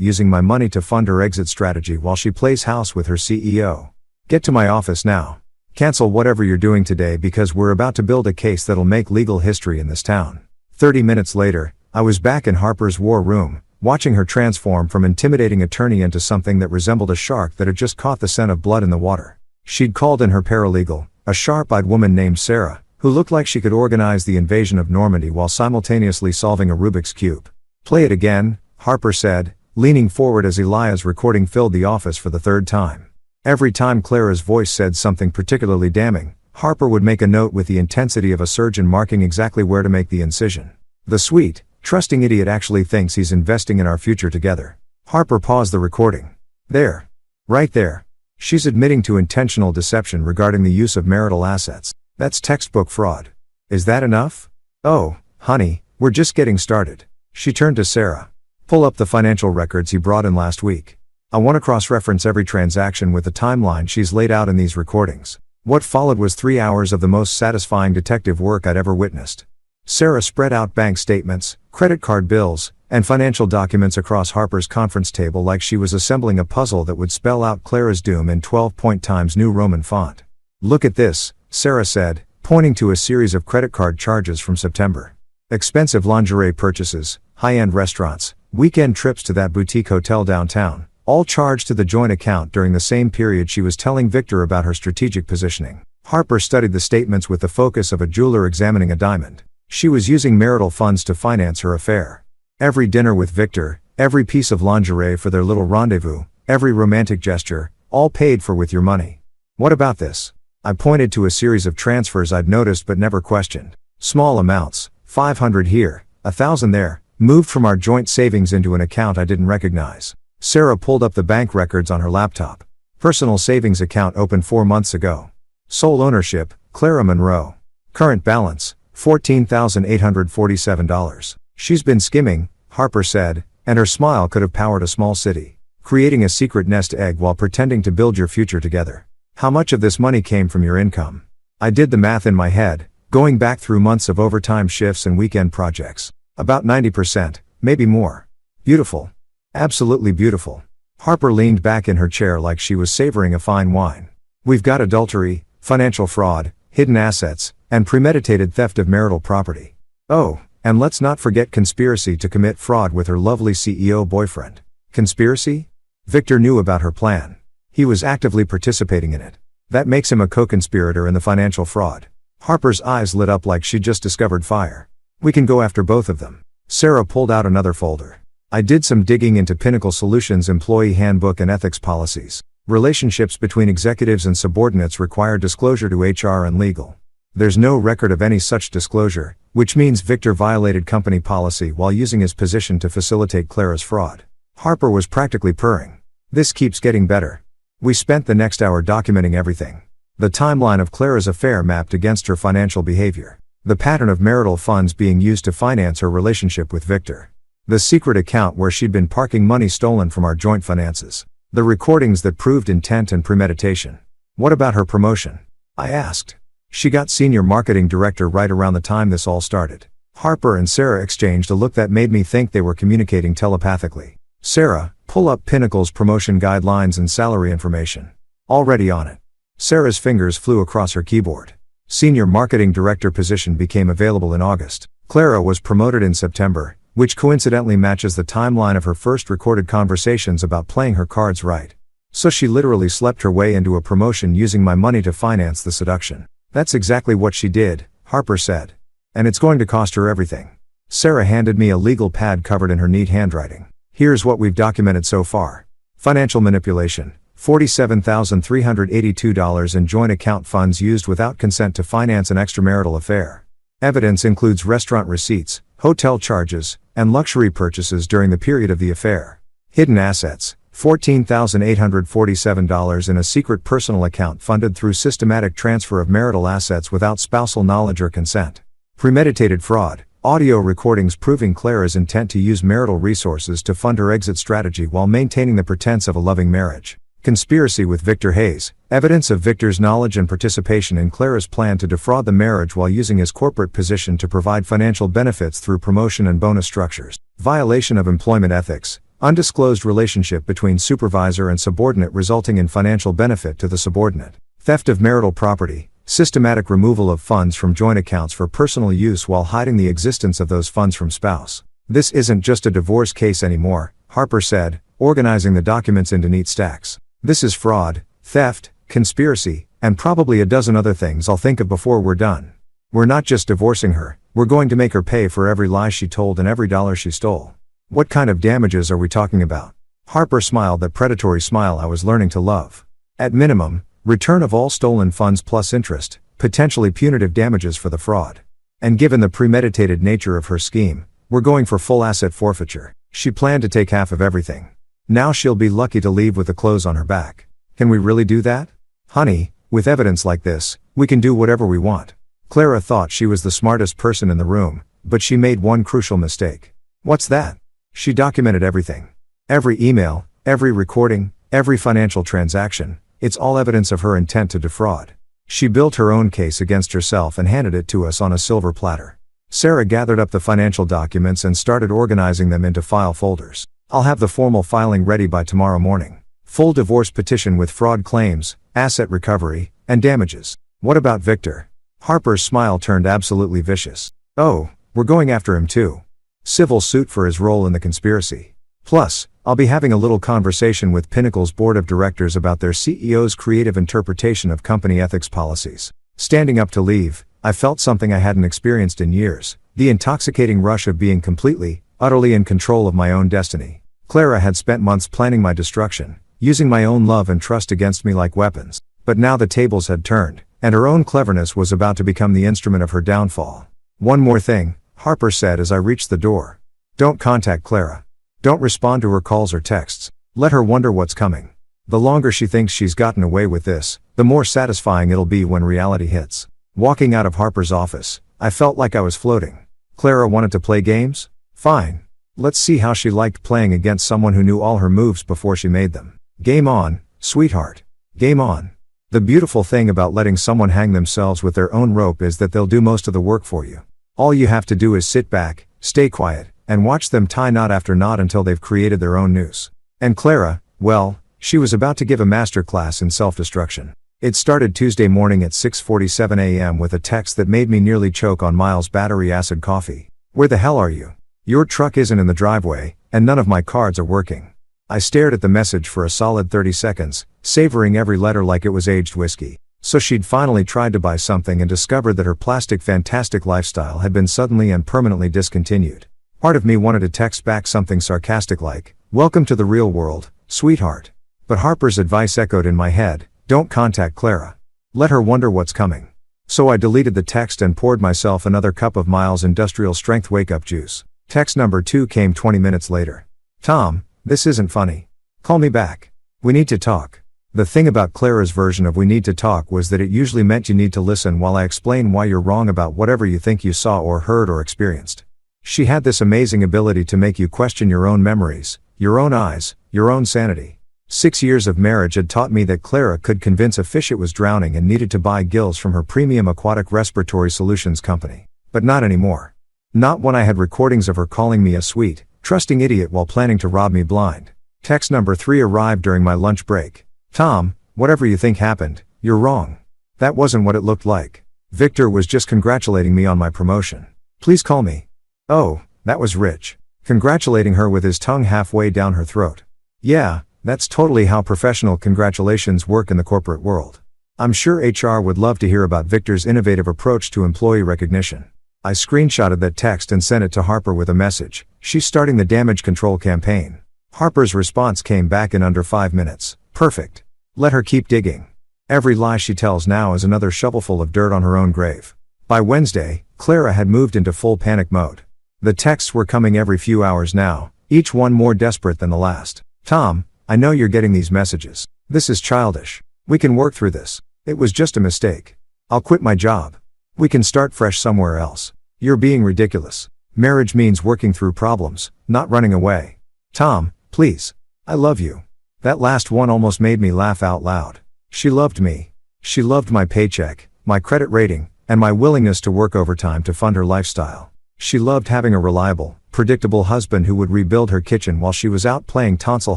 using my money to fund her exit strategy while she plays house with her CEO. Get to my office now. Cancel whatever you're doing today because we're about to build a case that'll make legal history in this town. 30 minutes later, I was back in Harper's war room, watching her transform from intimidating attorney into something that resembled a shark that had just caught the scent of blood in the water. She'd called in her paralegal, a sharp-eyed woman named Sarah, who looked like she could organize the invasion of Normandy while simultaneously solving a Rubik's Cube. "Play it again," Harper said, leaning forward as Elia's recording filled the office for the third time. Every time Clara's voice said something particularly damning, Harper would make a note with the intensity of a surgeon marking exactly where to make the incision. "The sweet, trusting idiot actually thinks he's investing in our future together." Harper paused the recording. "There. Right there. She's admitting to intentional deception regarding the use of marital assets. That's textbook fraud. Is that enough? Oh, honey, we're just getting started." She turned to Sarah. "Pull up the financial records he brought in last week. I want to cross-reference every transaction with the timeline she's laid out in these recordings." What followed was 3 hours of the most satisfying detective work I'd ever witnessed. Sarah spread out bank statements, credit card bills, and financial documents across Harper's conference table like she was assembling a puzzle that would spell out Clara's doom in 12-point Times New Roman font. "Look at this," Sarah said, pointing to a series of credit card charges from September. Expensive lingerie purchases, high-end restaurants, weekend trips to that boutique hotel downtown, all charged to the joint account during the same period she was telling Victor about her strategic positioning. Harper studied the statements with the focus of a jeweler examining a diamond. She was using marital funds to finance her affair. Every dinner with Victor, every piece of lingerie for their little rendezvous, every romantic gesture, all paid for with your money. "What about this?" I pointed to a series of transfers I'd noticed but never questioned. Small amounts, 500 here, 1,000 there, moved from our joint savings into an account I didn't recognize. Sarah pulled up the bank records on her laptop. Personal savings account opened 4 months ago. Sole ownership, Clara Monroe. Current balance, $14,847. "She's been skimming," Harper said, and her smile could have powered a small city. "Creating a secret nest egg while pretending to build your future together. How much of this money came from your income?" I did the math in my head, going back through months of overtime shifts and weekend projects. "About 90%, maybe more." "Beautiful. Absolutely beautiful." Harper leaned back in her chair like she was savoring a fine wine. "We've got adultery, financial fraud, hidden assets, and premeditated theft of marital property. Oh, and let's not forget conspiracy to commit fraud with her lovely CEO boyfriend." "Conspiracy?" Victor knew about her plan. He was actively participating in it. "That makes him a co-conspirator in the financial fraud." Harper's eyes lit up like she'd just discovered fire. "We can go after both of them." Sarah pulled out another folder. "I did some digging into Pinnacle Solutions' employee handbook and ethics policies. Relationships between executives and subordinates require disclosure to HR and legal. There's no record of any such disclosure, which means Victor violated company policy while using his position to facilitate Clara's fraud." Harper was practically purring. "This keeps getting better." We spent the next hour documenting everything. The timeline of Clara's affair mapped against her financial behavior. The pattern of marital funds being used to finance her relationship with Victor. The secret account where she'd been parking money stolen from our joint finances. The recordings that proved intent and premeditation. "What about her promotion?" I asked. "She got senior marketing director right around the time this all started." Harper and Sarah exchanged a look that made me think they were communicating telepathically. "Sarah, pull up Pinnacle's promotion guidelines and salary information." "Already on it." Sarah's fingers flew across her keyboard. Senior marketing director position became available in August. Clara was promoted in September, which coincidentally matches the timeline of her first recorded conversations about playing her cards right. So she literally slept her way into a promotion using my money to finance the seduction. "That's exactly what she did," Harper said. "And it's going to cost her everything." Sarah handed me a legal pad covered in her neat handwriting. "Here's what we've documented so far. Financial manipulation, $47,382 in joint account funds used without consent to finance an extramarital affair. Evidence includes restaurant receipts, hotel charges, and luxury purchases during the period of the affair. Hidden assets, $14,847 in a secret personal account funded through systematic transfer of marital assets without spousal knowledge or consent. Premeditated fraud, audio recordings proving Clara's intent to use marital resources to fund her exit strategy while maintaining the pretense of a loving marriage. Conspiracy with Victor Hayes, evidence of Victor's knowledge and participation in Clara's plan to defraud the marriage while using his corporate position to provide financial benefits through promotion and bonus structures. Violation of employment ethics, undisclosed relationship between supervisor and subordinate resulting in financial benefit to the subordinate. Theft of marital property, systematic removal of funds from joint accounts for personal use while hiding the existence of those funds from spouse. This isn't just a divorce case anymore, Harper said, organizing the documents into neat stacks. This is fraud, theft, conspiracy, and probably a dozen other things I'll think of before we're done. We're not just divorcing her, we're going to make her pay for every lie she told and every dollar she stole. What kind of damages are we talking about? Harper smiled that predatory smile I was learning to love. At minimum, return of all stolen funds plus interest, potentially punitive damages for the fraud. And given the premeditated nature of her scheme, we're going for full asset forfeiture. She planned to take half of everything. Now she'll be lucky to leave with the clothes on her back. Can we really do that? Honey, with evidence like this, we can do whatever we want. Clara thought she was the smartest person in the room, but she made one crucial mistake. What's that? She documented everything. Every email, every recording, every financial transaction, it's all evidence of her intent to defraud. She built her own case against herself and handed it to us on a silver platter. Sarah gathered up the financial documents and started organizing them into file folders. I'll have the formal filing ready by tomorrow morning. Full divorce petition with fraud claims, asset recovery, and damages. What about Victor? Harper's smile turned absolutely vicious. Oh, we're going after him too. Civil suit for his role in the conspiracy. Plus, I'll be having a little conversation with Pinnacle's board of directors about their CEO's creative interpretation of company ethics policies. Standing up to leave, I felt something I hadn't experienced in years, the intoxicating rush of being completely, utterly in control of my own destiny. Clara had spent months planning my destruction, using my own love and trust against me like weapons. But now the tables had turned, and her own cleverness was about to become the instrument of her downfall. One more thing, Harper said as I reached the door. Don't contact Clara. Don't respond to her calls or texts. Let her wonder what's coming. The longer she thinks she's gotten away with this, the more satisfying it'll be when reality hits. Walking out of Harper's office, I felt like I was floating. Clara wanted to play games? Fine. Let's see how she liked playing against someone who knew all her moves before she made them. Game on, sweetheart. Game on. The beautiful thing about letting someone hang themselves with their own rope is that they'll do most of the work for you. All you have to do is sit back, stay quiet, and watch them tie knot after knot until they've created their own noose. And Clara, well, she was about to give a masterclass in self-destruction. It started Tuesday morning at 6:47 a.m. with a text that made me nearly choke on Miles' battery acid coffee. Where the hell are you? Your truck isn't in the driveway, and none of my cards are working. I stared at the message for a solid 30 seconds, savoring every letter like it was aged whiskey. So she'd finally tried to buy something and discovered that her plastic fantastic lifestyle had been suddenly and permanently discontinued. Part of me wanted to text back something sarcastic like, "Welcome to the real world, sweetheart." But Harper's advice echoed in my head, don't contact Clara. Let her wonder what's coming. So I deleted the text and poured myself another cup of Miles' industrial strength wake-up juice. Text number 2 came 20 minutes later. Tom, this isn't funny. Call me back. We need to talk. The thing about Clara's version of we need to talk was that it usually meant you need to listen while I explain why you're wrong about whatever you think you saw or heard or experienced. She had this amazing ability to make you question your own memories, your own eyes, your own sanity. 6 years of marriage had taught me that Clara could convince a fish it was drowning and needed to buy gills from her premium aquatic respiratory solutions company. But not anymore. Not when I had recordings of her calling me a sweet, trusting idiot while planning to rob me blind. Text number 3 arrived during my lunch break. Tom, whatever you think happened, you're wrong. That wasn't what it looked like. Victor was just congratulating me on my promotion. Please call me. Oh, that was Rich. Congratulating her with his tongue halfway down her throat. Yeah, that's totally how professional congratulations work in the corporate world. I'm sure HR would love to hear about Victor's innovative approach to employee recognition. I screenshotted that text and sent it to Harper with a message. She's starting the damage control campaign. Harper's response came back in under 5 minutes. Perfect. Let her keep digging. Every lie she tells now is another shovelful of dirt on her own grave. By Wednesday, Clara had moved into full panic mode. The texts were coming every few hours now, each one more desperate than the last. Tom, I know you're getting these messages. This is childish. We can work through this. It was just a mistake. I'll quit my job. We can start fresh somewhere else. You're being ridiculous. Marriage means working through problems, not running away. Tom, please. I love you. That last one almost made me laugh out loud. She loved me. She loved my paycheck, my credit rating, and my willingness to work overtime to fund her lifestyle. She loved having a reliable, predictable husband who would rebuild her kitchen while she was out playing tonsil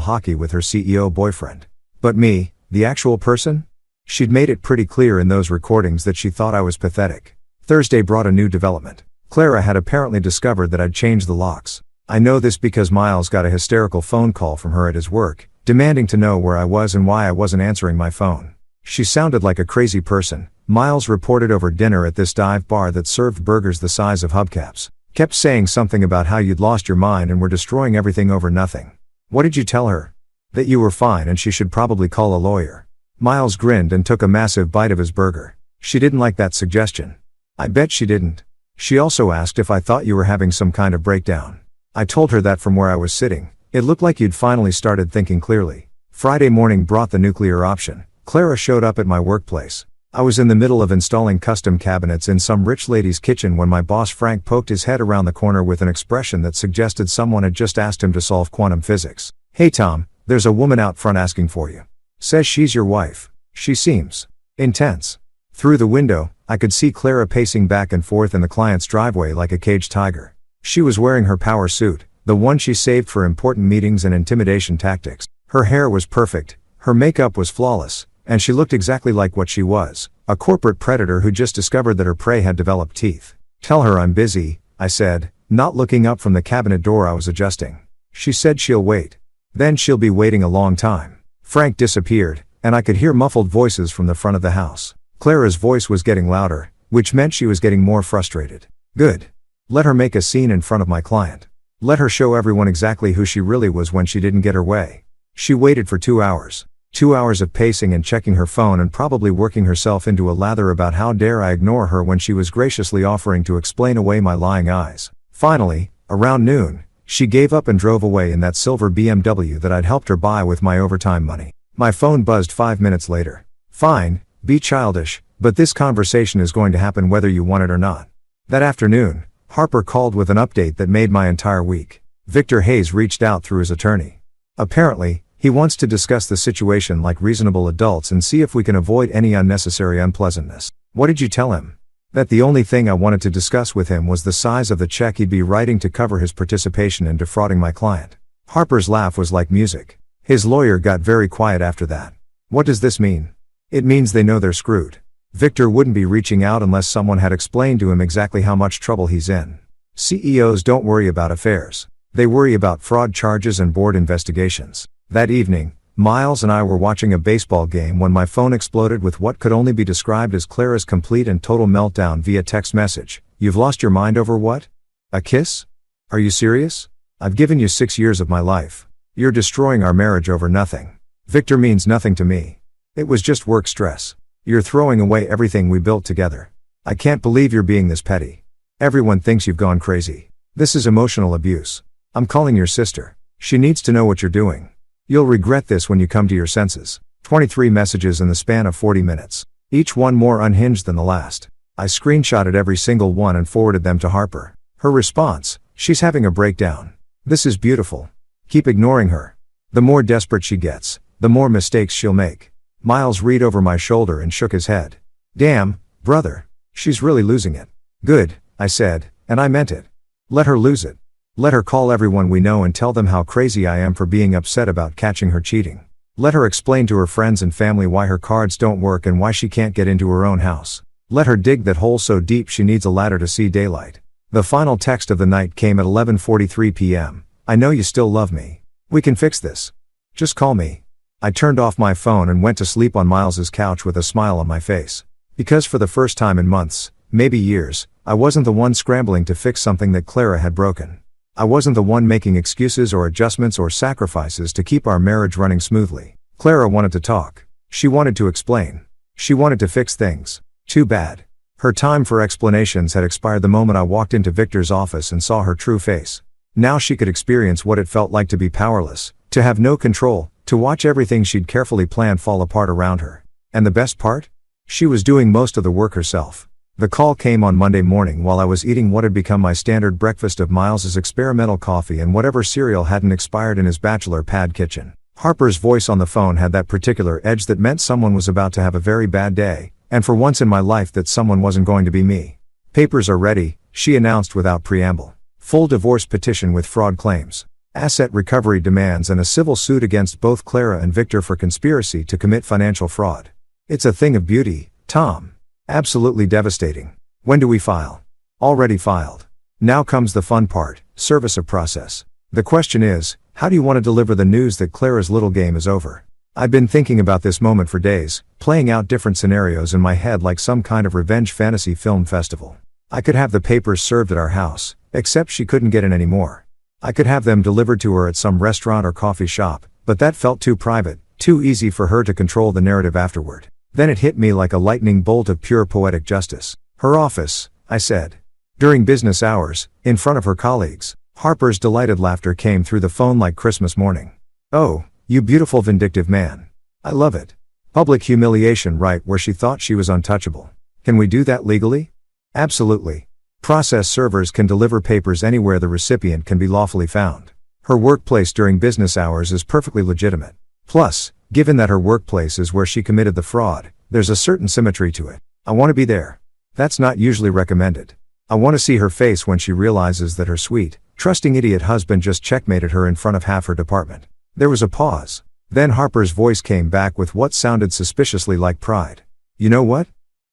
hockey with her CEO boyfriend. But me, the actual person? She'd made it pretty clear in those recordings that she thought I was pathetic. Thursday brought a new development. Clara had apparently discovered that I'd changed the locks. I know this because Miles got a hysterical phone call from her at his work, demanding to know where I was and why I wasn't answering my phone. She sounded like a crazy person, Miles reported over dinner at this dive bar that served burgers the size of hubcaps. Kept saying something about how you'd lost your mind and were destroying everything over nothing. What did you tell her? That you were fine and she should probably call a lawyer. Miles grinned and took a massive bite of his burger. She didn't like that suggestion. I bet she didn't. She also asked if I thought you were having some kind of breakdown. I told her that from where I was sitting, it looked like you'd finally started thinking clearly. Friday morning brought the nuclear option. Clara showed up at my workplace. I was in the middle of installing custom cabinets in some rich lady's kitchen when my boss Frank poked his head around the corner with an expression that suggested someone had just asked him to solve quantum physics. Hey Tom, there's a woman out front asking for you. Says she's your wife. She seems intense. Through the window, I could see Clara pacing back and forth in the client's driveway like a caged tiger. She was wearing her power suit, the one she saved for important meetings and intimidation tactics. Her hair was perfect, her makeup was flawless, and she looked exactly like what she was, a corporate predator who just discovered that her prey had developed teeth. Tell her I'm busy, I said, not looking up from the cabinet door I was adjusting. She said she'll wait. Then she'll be waiting a long time. Frank disappeared, and I could hear muffled voices from the front of the house. Clara's voice was getting louder, which meant she was getting more frustrated. Good. Let her make a scene in front of my client. Let her show everyone exactly who she really was when she didn't get her way. She waited for 2 hours. 2 hours of pacing and checking her phone and probably working herself into a lather about how dare I ignore her when she was graciously offering to explain away my lying eyes. Finally, around noon, she gave up and drove away in that silver BMW that I'd helped her buy with my overtime money. My phone buzzed 5 minutes later. Fine, be childish, but this conversation is going to happen whether you want it or not. That afternoon, Harper called with an update that made my entire week. Victor Hayes reached out through his attorney. Apparently, he wants to discuss the situation like reasonable adults and see if we can avoid any unnecessary unpleasantness. What did you tell him? That the only thing I wanted to discuss with him was the size of the check he'd be writing to cover his participation in defrauding my client. Harper's laugh was like music. His lawyer got very quiet after that. What does this mean? It means they know they're screwed. Victor wouldn't be reaching out unless someone had explained to him exactly how much trouble he's in. CEOs don't worry about affairs. They worry about fraud charges and board investigations. That evening, Miles and I were watching a baseball game when my phone exploded with what could only be described as Clara's complete and total meltdown via text message. You've lost your mind over what? A kiss? Are you serious? I've given you 6 years of my life. You're destroying our marriage over nothing. Victor means nothing to me. It was just work stress. You're throwing away everything we built together. I can't believe you're being this petty. Everyone thinks you've gone crazy. This is emotional abuse. I'm calling your sister. She needs to know what you're doing. You'll regret this when you come to your senses. 23 messages in the span of 40 minutes. Each one more unhinged than the last. I screenshotted every single one and forwarded them to Harper. Her response: she's having a breakdown. This is beautiful. Keep ignoring her. The more desperate she gets, the more mistakes she'll make. Miles read over my shoulder and shook his head. Damn, brother. She's really losing it. Good, I said, and I meant it. Let her lose it. Let her call everyone we know and tell them how crazy I am for being upset about catching her cheating. Let her explain to her friends and family why her cards don't work and why she can't get into her own house. Let her dig that hole so deep she needs a ladder to see daylight. The final text of the night came at 11:43 p.m. I know you still love me. We can fix this. Just call me. I turned off my phone and went to sleep on Miles's couch with a smile on my face. Because for the first time in months, maybe years, I wasn't the one scrambling to fix something that Clara had broken. I wasn't the one making excuses or adjustments or sacrifices to keep our marriage running smoothly. Clara wanted to talk. She wanted to explain. She wanted to fix things. Too bad. Her time for explanations had expired the moment I walked into Victor's office and saw her true face. Now she could experience what it felt like to be powerless, to have no control, to watch everything she'd carefully planned fall apart around her. And the best part? She was doing most of the work herself. The call came on Monday morning while I was eating what had become my standard breakfast of Miles's experimental coffee and whatever cereal hadn't expired in his bachelor pad kitchen. Harper's voice on the phone had that particular edge that meant someone was about to have a very bad day, and for once in my life that someone wasn't going to be me. Papers are ready, she announced without preamble. Full divorce petition with fraud claims, asset recovery demands and a civil suit against both Clara and Victor for conspiracy to commit financial fraud. It's a thing of beauty, Tom. Absolutely devastating. When do we file? Already filed. Now comes the fun part, service of process. The question is, how do you want to deliver the news that Clara's little game is over? I'd been thinking about this moment for days, playing out different scenarios in my head like some kind of revenge fantasy film festival. I could have the papers served at our house, except she couldn't get in anymore. I could have them delivered to her at some restaurant or coffee shop, but that felt too private, too easy for her to control the narrative afterward. Then it hit me like a lightning bolt of pure poetic justice. Her office, I said. During business hours, in front of her colleagues. Harper's delighted laughter came through the phone like Christmas morning. "Oh, you beautiful vindictive man. I love it." Public humiliation right where she thought she was untouchable. Can we do that legally? Absolutely. Process servers can deliver papers anywhere the recipient can be lawfully found. Her workplace during business hours is perfectly legitimate. Plus, given that her workplace is where she committed the fraud, there's a certain symmetry to it. I want to be there. That's not usually recommended. I want to see her face when she realizes that her sweet, trusting idiot husband just checkmated her in front of half her department. There was a pause. Then Harper's voice came back with what sounded suspiciously like pride. "You know what?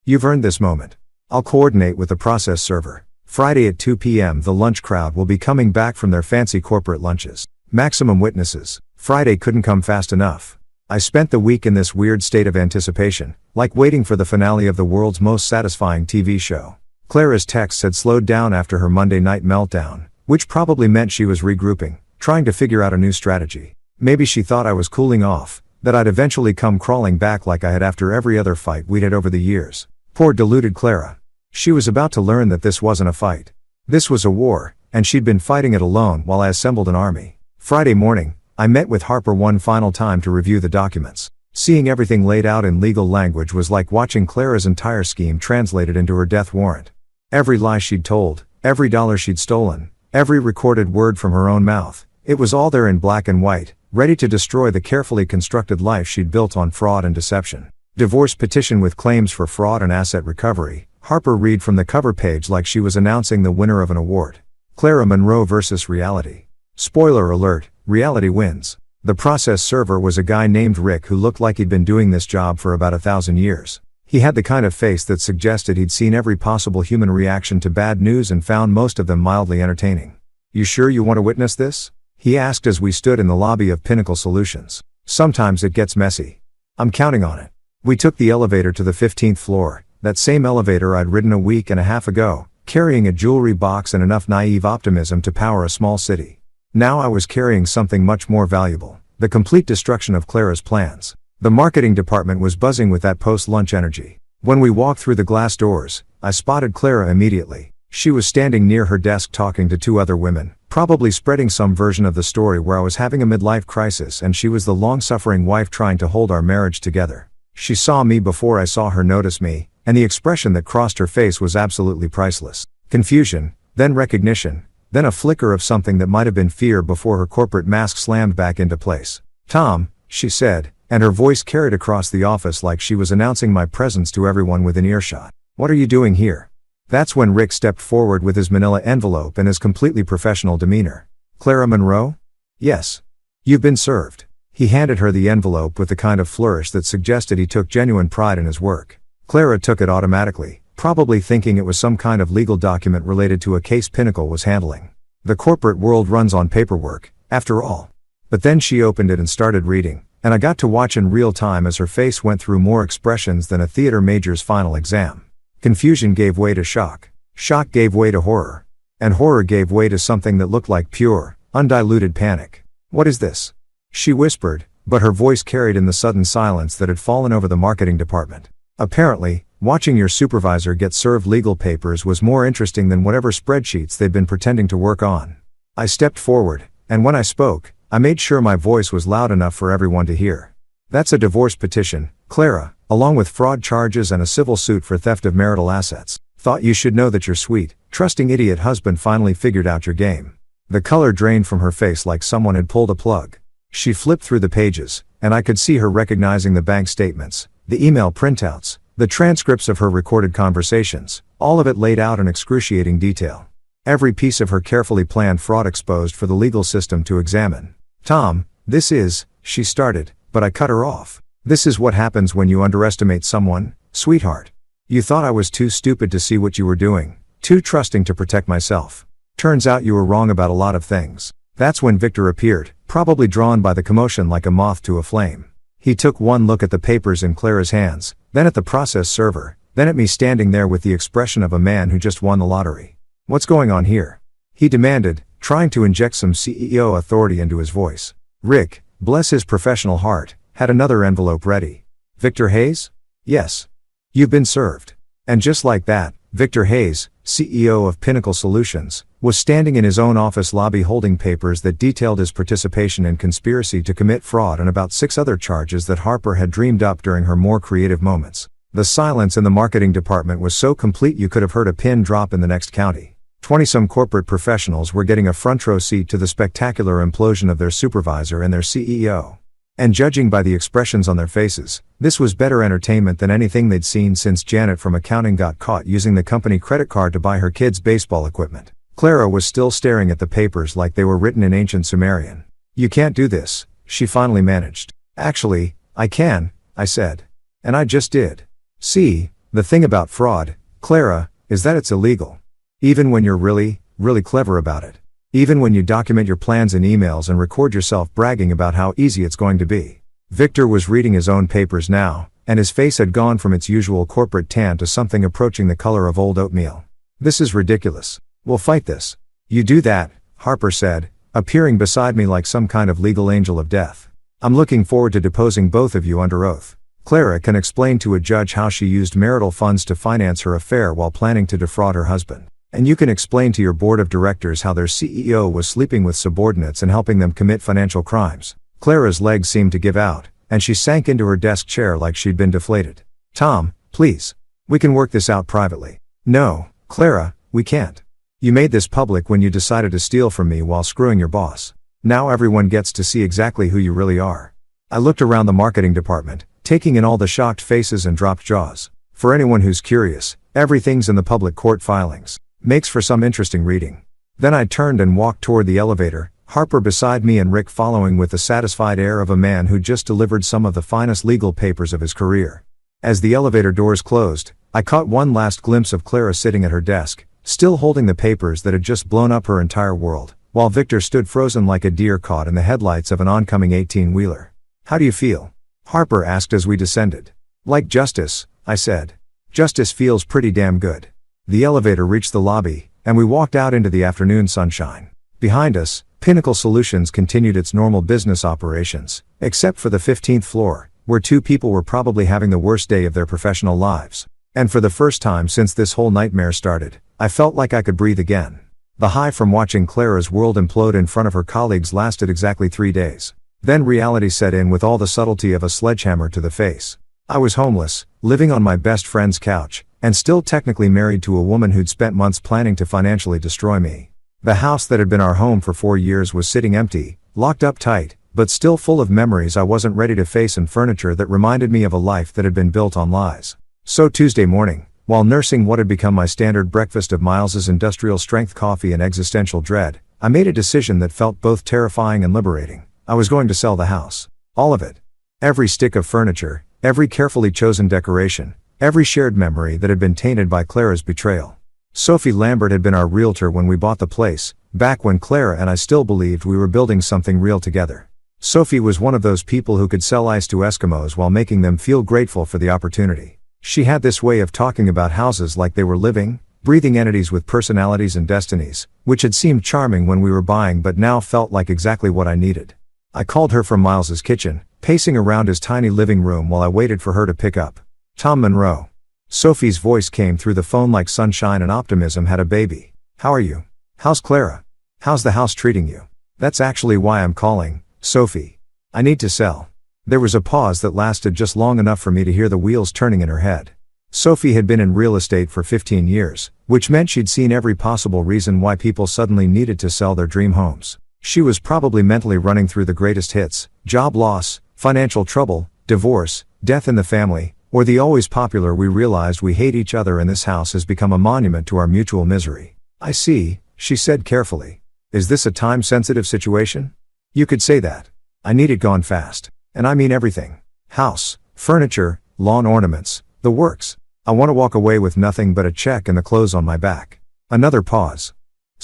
You've earned this moment. I'll coordinate with the process server. Friday at 2 p.m. the lunch crowd will be coming back from their fancy corporate lunches. Maximum witnesses." Friday couldn't come fast enough. I spent the week in this weird state of anticipation, like waiting for the finale of the world's most satisfying TV show. Clara's texts had slowed down after her Monday night meltdown, which probably meant she was regrouping, trying to figure out a new strategy. Maybe she thought I was cooling off, that I'd eventually come crawling back like I had after every other fight we'd had over the years. Poor deluded Clara. She was about to learn that this wasn't a fight. This was a war, and she'd been fighting it alone while I assembled an army. Friday morning, I met with Harper one final time to review the documents. Seeing everything laid out in legal language was like watching Clara's entire scheme translated into her death warrant. Every lie she'd told, every dollar she'd stolen, every recorded word from her own mouth, it was all there in black and white, ready to destroy the carefully constructed life she'd built on fraud and deception. Divorce petition with claims for fraud and asset recovery. Harper read from the cover page like she was announcing the winner of an award. Clara Monroe versus reality. Spoiler alert, reality wins. The process server was a guy named Rick who looked like he'd been doing this job for about 1,000 years. He had the kind of face that suggested he'd seen every possible human reaction to bad news and found most of them mildly entertaining. "You sure you want to witness this?" he asked as we stood in the lobby of Pinnacle Solutions. "Sometimes it gets messy." "I'm counting on it." We took the elevator to the 15th floor, that same elevator I'd ridden a week and a half ago, carrying a jewelry box and enough naive optimism to power a small city. Now I was carrying something much more valuable, the complete destruction of Clara's plans. The marketing department was buzzing with that post-lunch energy. When we walked through the glass doors, I spotted Clara immediately. She was standing near her desk talking to two other women, probably spreading some version of the story where I was having a midlife crisis and she was the long-suffering wife trying to hold our marriage together. She saw me before I saw her notice me, and the expression that crossed her face was absolutely priceless. Confusion, then recognition, then a flicker of something that might have been fear before her corporate mask slammed back into place. "Tom," she said, and her voice carried across the office like she was announcing my presence to everyone within earshot. "What are you doing here?" That's when Rick stepped forward with his manila envelope and his completely professional demeanor. "Clara Monroe?" "Yes. You've been served." He handed her the envelope with the kind of flourish that suggested he took genuine pride in his work. Clara took it automatically, probably thinking it was some kind of legal document related to a case Pinnacle was handling. The corporate world runs on paperwork, after all. But then she opened it and started reading, and I got to watch in real time as her face went through more expressions than a theater major's final exam. Confusion gave way to shock. Shock gave way to horror. And horror gave way to something that looked like pure, undiluted panic. "What is this?" she whispered, but her voice carried in the sudden silence that had fallen over the marketing department. Apparently, watching your supervisor get served legal papers was more interesting than whatever spreadsheets they'd been pretending to work on. I stepped forward, and when I spoke, I made sure my voice was loud enough for everyone to hear. "That's a divorce petition, Clara, along with fraud charges and a civil suit for theft of marital assets. Thought you should know that your sweet, trusting idiot husband finally figured out your game." The color drained from her face like someone had pulled a plug. She flipped through the pages, and I could see her recognizing the bank statements, the email printouts, the transcripts of her recorded conversations, all of it laid out in excruciating detail. Every piece of her carefully planned fraud exposed for the legal system to examine. "Tom, this is," she started, but I cut her off. "This is what happens when you underestimate someone, sweetheart. You thought I was too stupid to see what you were doing, too trusting to protect myself. Turns out you were wrong about a lot of things. That's when Victor appeared, probably drawn by the commotion like a moth to a flame. He took one look at the papers in Clara's hands, then at the process server, then at me standing there with the expression of a man who just won the lottery. "What's going on here?" he demanded, trying to inject some CEO authority into his voice. Rick, bless his professional heart, had another envelope ready. "Victor Hayes?" "Yes. You've been served." And just like that, Victor Hayes, CEO of Pinnacle Solutions, was standing in his own office lobby holding papers that detailed his participation in conspiracy to commit fraud and about 6 other charges that Harper had dreamed up during her more creative moments. The silence in the marketing department was so complete you could have heard a pin drop in the next county. 20-some corporate professionals were getting a front row seat to the spectacular implosion of their supervisor and their CEO. And judging by the expressions on their faces, this was better entertainment than anything they'd seen since Janet from accounting got caught using the company credit card to buy her kids' baseball equipment. Clara was still staring at the papers like they were written in ancient Sumerian. "You can't do this," she finally managed. "Actually, I can," I said. And I just did. "See, the thing about fraud, Clara, is that it's illegal. Even when you're really, really clever about it. Even when you document your plans in emails and record yourself bragging about how easy it's going to be." Victor was reading his own papers now, and his face had gone from its usual corporate tan to something approaching the color of old oatmeal. "This is ridiculous. We'll fight this." "You do that," Harper said, appearing beside me like some kind of legal angel of death. "I'm looking forward to deposing both of you under oath. Clara can explain to a judge how she used marital funds to finance her affair while planning to defraud her husband. And you can explain to your board of directors how their CEO was sleeping with subordinates and helping them commit financial crimes." Clara's legs seemed to give out, and she sank into her desk chair like she'd been deflated. "Tom, please. We can work this out privately." "No, Clara, we can't. You made this public when you decided to steal from me while screwing your boss. Now everyone gets to see exactly who you really are." I looked around the marketing department, taking in all the shocked faces and dropped jaws. For anyone who's curious, everything's in the public court filings. Makes for some interesting reading. Then I turned and walked toward the elevator, Harper beside me and Rick following with the satisfied air of a man who'd just delivered some of the finest legal papers of his career. As the elevator doors closed, I caught one last glimpse of Clara sitting at her desk, still holding the papers that had just blown up her entire world, while Victor stood frozen like a deer caught in the headlights of an oncoming 18-wheeler. "How do you feel?" Harper asked as we descended. "Like justice," I said. "Justice feels pretty damn good." The elevator reached the lobby, and we walked out into the afternoon sunshine. Behind us, Pinnacle Solutions continued its normal business operations, except for the 15th floor, where 2 people were probably having the worst day of their professional lives. And for the first time since this whole nightmare started, I felt like I could breathe again. The high from watching Clara's world implode in front of her colleagues lasted exactly 3 days. Then reality set in with all the subtlety of a sledgehammer to the face. I was homeless, living on my best friend's couch, and still technically married to a woman who'd spent months planning to financially destroy me. The house that had been our home for 4 years was sitting empty, locked up tight, but still full of memories I wasn't ready to face and furniture that reminded me of a life that had been built on lies. So Tuesday morning, while nursing what had become my standard breakfast of Miles's industrial strength coffee and existential dread, I made a decision that felt both terrifying and liberating. I was going to sell the house. All of it. Every stick of furniture, every carefully chosen decoration, every shared memory that had been tainted by Clara's betrayal. Sophie Lambert had been our realtor when we bought the place, back when Clara and I still believed we were building something real together. Sophie was one of those people who could sell ice to Eskimos while making them feel grateful for the opportunity. She had this way of talking about houses like they were living, breathing entities with personalities and destinies, which had seemed charming when we were buying but now felt like exactly what I needed. I called her from Miles's kitchen, pacing around his tiny living room while I waited for her to pick up. "Tom Monroe." Sophie's voice came through the phone like sunshine and optimism had a baby. "How are you? How's Clara? How's the house treating you?" "That's actually why I'm calling, Sophie. I need to sell." There was a pause that lasted just long enough for me to hear the wheels turning in her head. Sophie had been in real estate for 15 years, which meant she'd seen every possible reason why people suddenly needed to sell their dream homes. She was probably mentally running through the greatest hits: job loss, financial trouble, divorce, death in the family, or the always popular "we realized we hate each other and this house has become a monument to our mutual misery." "I see," she said carefully. "Is this a time-sensitive situation?" "You could say that. I need it gone fast. And I mean everything. House, furniture, lawn ornaments, the works. I want to walk away with nothing but a check and the clothes on my back." Another pause.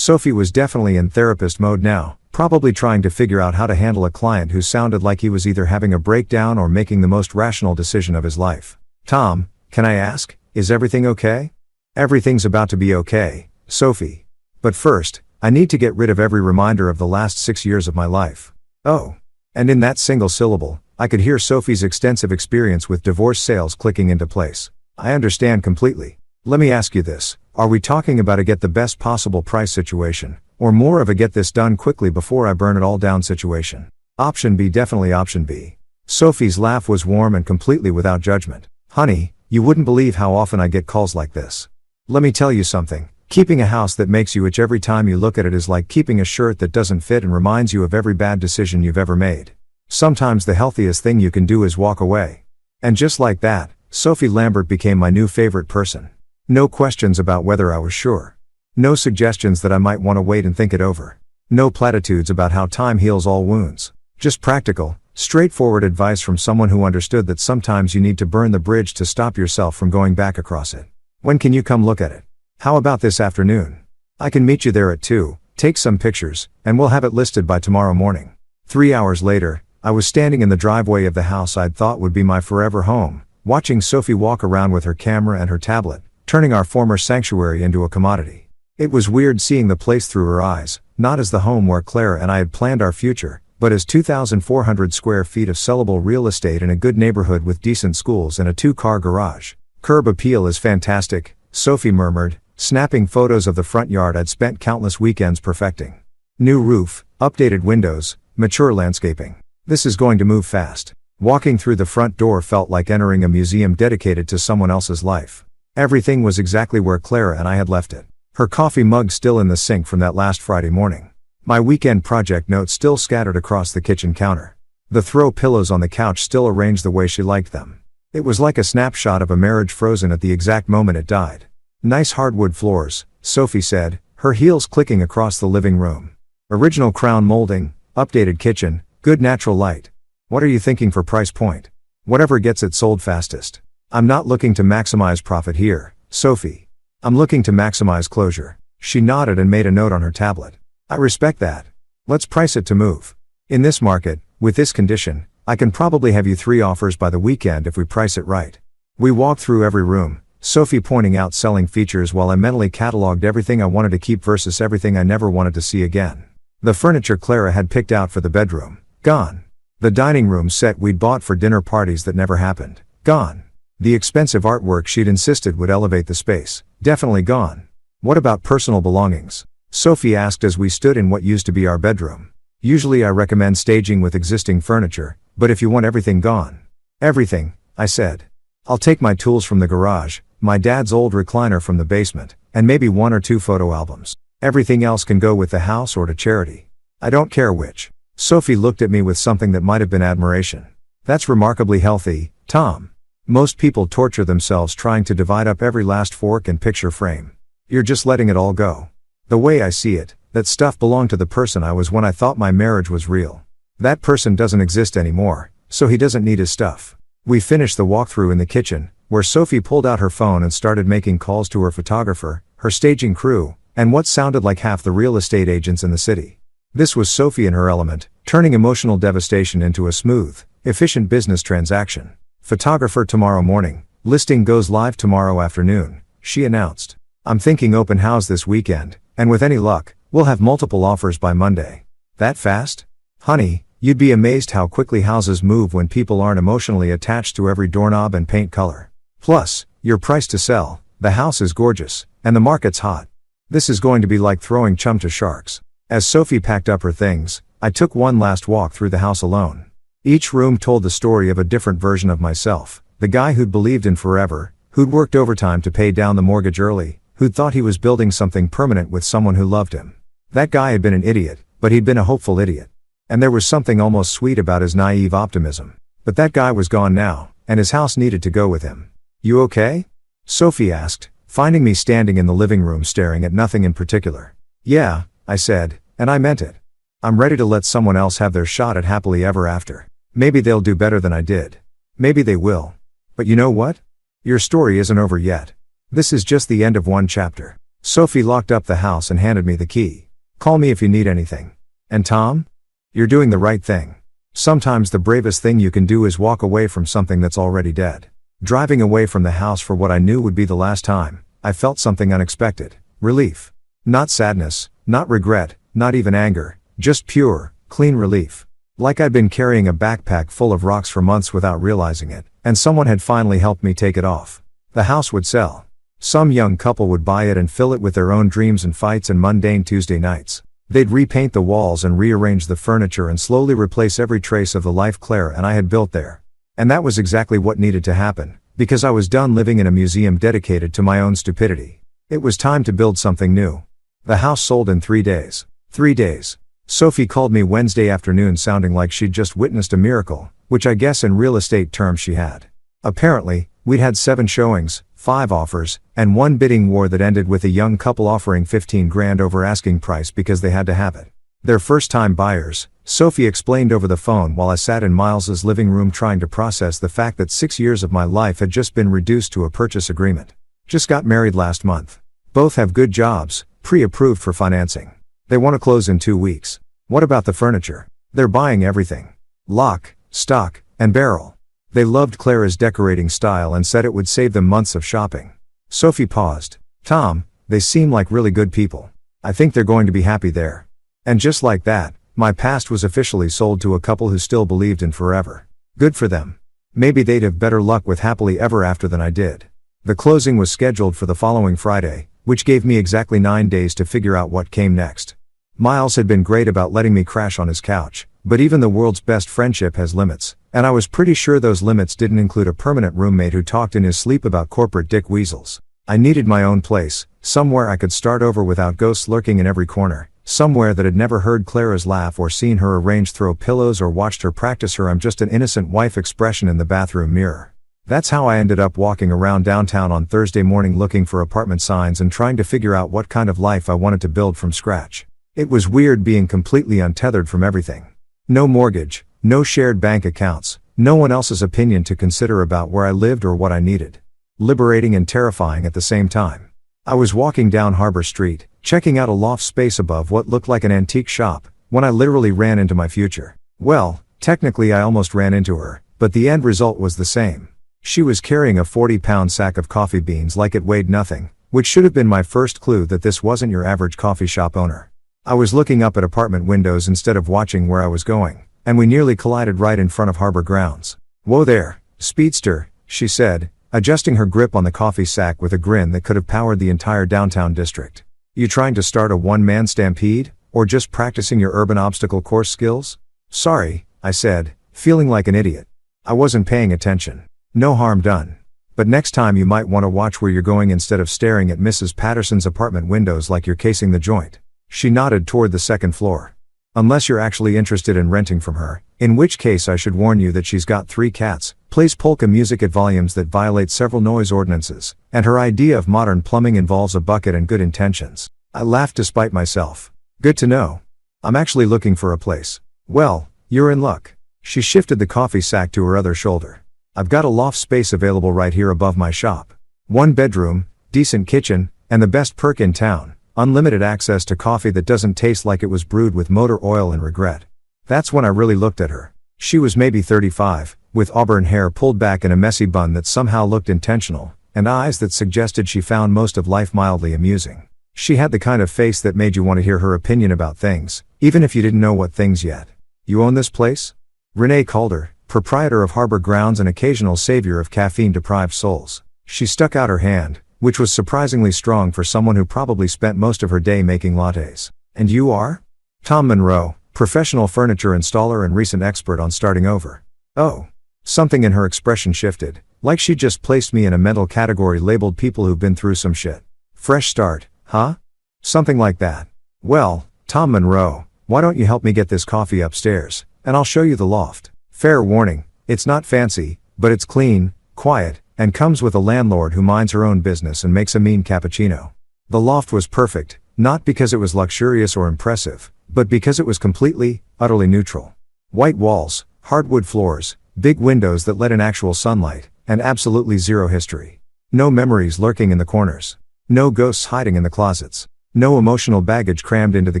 Sophie was definitely in therapist mode now, probably trying to figure out how to handle a client who sounded like he was either having a breakdown or making the most rational decision of his life. Tom, can I ask, is everything okay? Everything's about to be okay, Sophie. But first, I need to get rid of every reminder of the last 6 years of my life. Oh. And in that single syllable, I could hear Sophie's extensive experience with divorce sales clicking into place. I understand completely. Let me ask you this, are we talking about a get the best possible price situation, or more of a get this done quickly before I burn it all down situation? Option B, definitely option B. Sophie's laugh was warm and completely without judgment. Honey, you wouldn't believe how often I get calls like this. Let me tell you something, keeping a house that makes you itch every time you look at it is like keeping a shirt that doesn't fit and reminds you of every bad decision you've ever made. Sometimes the healthiest thing you can do is walk away. And just like that, Sophie Lambert became my new favorite person. No questions about whether I was sure. No suggestions that I might want to wait and think it over. No platitudes about how time heals all wounds. Just practical, straightforward advice from someone who understood that sometimes you need to burn the bridge to stop yourself from going back across it. When can you come look at it? How about this afternoon? I can meet you there at 2, take some pictures, and we'll have it listed by tomorrow morning. 3 hours later, I was standing in the driveway of the house I'd thought would be my forever home, watching Sophie walk around with her camera and her tablet, turning our former sanctuary into a commodity. It was weird seeing the place through her eyes, not as the home where Clara and I had planned our future, but as 2,400 square feet of sellable real estate in a good neighborhood with decent schools and a 2-car garage. Curb appeal is fantastic, Sophie murmured, snapping photos of the front yard I'd spent countless weekends perfecting. New roof, updated windows, mature landscaping. This is going to move fast. Walking through the front door felt like entering a museum dedicated to someone else's life. Everything was exactly where Clara and I had left it. Her coffee mug still in the sink from that last Friday morning. My weekend project notes still scattered across the kitchen counter. The throw pillows on the couch still arranged the way she liked them. It was like a snapshot of a marriage frozen at the exact moment it died. Nice hardwood floors, Sophie said, her heels clicking across the living room. Original crown molding, updated kitchen, good natural light. What are you thinking for price point? Whatever gets it sold fastest. I'm not looking to maximize profit here, Sophie. I'm looking to maximize closure. She nodded and made a note on her tablet. I respect that. Let's price it to move. In this market, with this condition, I can probably have you 3 offers by the weekend if we price it right. We walked through every room, Sophie pointing out selling features while I mentally cataloged everything I wanted to keep versus everything I never wanted to see again. The furniture Clara had picked out for the bedroom, gone. The dining room set we'd bought for dinner parties that never happened, gone. The expensive artwork she'd insisted would elevate the space, definitely gone. What about personal belongings? Sophie asked as we stood in what used to be our bedroom. Usually I recommend staging with existing furniture, but if you want everything gone. Everything, I said. I'll take my tools from the garage, my dad's old recliner from the basement, and maybe 1 or 2 photo albums. Everything else can go with the house or to charity. I don't care which. Sophie looked at me with something that might have been admiration. That's remarkably healthy, Tom. Most people torture themselves trying to divide up every last fork and picture frame. You're just letting it all go. The way I see it, that stuff belonged to the person I was when I thought my marriage was real. That person doesn't exist anymore, so he doesn't need his stuff. We finished the walkthrough in the kitchen, where Sophie pulled out her phone and started making calls to her photographer, her staging crew, and what sounded like half the real estate agents in the city. This was Sophie in her element, turning emotional devastation into a smooth, efficient business transaction. Photographer tomorrow morning, listing goes live tomorrow afternoon, she announced. I'm thinking open house this weekend, and with any luck, we'll have multiple offers by Monday. That fast? Honey, you'd be amazed how quickly houses move when people aren't emotionally attached to every doorknob and paint color. Plus, your price to sell, the house is gorgeous, and the market's hot. This is going to be like throwing chum to sharks. As Sophie packed up her things, I took one last walk through the house alone. Each room told the story of a different version of myself, the guy who'd believed in forever, who'd worked overtime to pay down the mortgage early, who'd thought he was building something permanent with someone who loved him. That guy had been an idiot, but he'd been a hopeful idiot. And there was something almost sweet about his naive optimism. But that guy was gone now, and his house needed to go with him. You okay? Sophie asked, finding me standing in the living room staring at nothing in particular. Yeah, I said, and I meant it. I'm ready to let someone else have their shot at happily ever after. Maybe they'll do better than I did. Maybe they will. But you know what? Your story isn't over yet. This is just the end of one chapter. Sophie locked up the house and handed me the key. Call me if you need anything. And Tom? You're doing the right thing. Sometimes the bravest thing you can do is walk away from something that's already dead. Driving away from the house for what I knew would be the last time, I felt something unexpected. Relief. Not sadness, not regret, not even anger, just pure, clean relief. Like I'd been carrying a backpack full of rocks for months without realizing it, and someone had finally helped me take it off. The house would sell. Some young couple would buy it and fill it with their own dreams and fights and mundane Tuesday nights. They'd repaint the walls and rearrange the furniture and slowly replace every trace of the life Claire and I had built there. And that was exactly what needed to happen, because I was done living in a museum dedicated to my own stupidity. It was time to build something new. The house sold in 3 days. 3 days. Sophie called me Wednesday afternoon sounding like she'd just witnessed a miracle, which I guess in real estate terms she had. Apparently, we'd had 7 showings, 5 offers, and 1 bidding war that ended with a young couple offering $15,000 over asking price because they had to have it. They're first-time buyers, Sophie explained over the phone while I sat in Miles's living room trying to process the fact that 6 years of my life had just been reduced to a purchase agreement. Just got married last month. Both have good jobs, pre-approved for financing. They want to close in 2 weeks. What about the furniture? They're buying everything. Lock, stock, and barrel. They loved Clara's decorating style and said it would save them months of shopping. Sophie paused. Tom, they seem like really good people. I think they're going to be happy there. And just like that, my past was officially sold to a couple who still believed in forever. Good for them. Maybe they'd have better luck with happily ever after than I did. The closing was scheduled for the following Friday, which gave me exactly 9 days to figure out what came next. Miles had been great about letting me crash on his couch, but even the world's best friendship has limits, and I was pretty sure those limits didn't include a permanent roommate who talked in his sleep about corporate dick weasels. I needed my own place, somewhere I could start over without ghosts lurking in every corner, somewhere that had never heard Clara's laugh or seen her arrange throw pillows or watched her practice her I'm just an innocent wife expression in the bathroom mirror. That's how I ended up walking around downtown on Thursday morning looking for apartment signs and trying to figure out what kind of life I wanted to build from scratch. It was weird being completely untethered from everything. No mortgage, no shared bank accounts, no one else's opinion to consider about where I lived or what I needed. Liberating and terrifying at the same time. I was walking down Harbor Street, checking out a loft space above what looked like an antique shop, when I literally ran into my future. Well, technically I almost ran into her, but the end result was the same. She was carrying a 40-pound sack of coffee beans like it weighed nothing, which should have been my first clue that this wasn't your average coffee shop owner. I was looking up at apartment windows instead of watching where I was going, and we nearly collided right in front of Harbor grounds. Whoa there, speedster, she said, adjusting her grip on the coffee sack with a grin that could have powered the entire downtown district. You trying to start a one-man stampede, or just practicing your urban obstacle course skills? Sorry, I said, feeling like an idiot. I wasn't paying attention. No harm done. But next time you might want to watch where you're going instead of staring at Mrs. Patterson's apartment windows like you're casing the joint. She nodded toward the second floor. Unless you're actually interested in renting from her, in which case I should warn you that she's got 3 cats, plays polka music at volumes that violate several noise ordinances, and her idea of modern plumbing involves a bucket and good intentions. I laughed despite myself. Good to know. I'm actually looking for a place. Well, you're in luck. She shifted the coffee sack to her other shoulder. I've got a loft space available right here above my shop. 1 bedroom, decent kitchen, and the best perk in town. Unlimited access to coffee that doesn't taste like it was brewed with motor oil and regret. That's when I really looked at her. She was maybe 35, with auburn hair pulled back in a messy bun that somehow looked intentional, and eyes that suggested she found most of life mildly amusing. She had the kind of face that made you want to hear her opinion about things, even if you didn't know what things yet. You own this place? Renee Calder, proprietor of Harbor Grounds and occasional savior of caffeine-deprived souls. She stuck out her hand, which was surprisingly strong for someone who probably spent most of her day making lattes. And you are? Tom Monroe, professional furniture installer and recent expert on starting over. Oh. Something in her expression shifted, like she'd just placed me in a mental category labeled people who've been through some shit. Fresh start, huh? Something like that. Well, Tom Monroe, why don't you help me get this coffee upstairs, and I'll show you the loft. Fair warning, it's not fancy, but it's clean, quiet, and comes with a landlord who minds her own business and makes a mean cappuccino. The loft was perfect, not because it was luxurious or impressive, but because it was completely, utterly neutral. White walls, hardwood floors, big windows that let in actual sunlight, and absolutely zero history. No memories lurking in the corners. No ghosts hiding in the closets. No emotional baggage crammed into the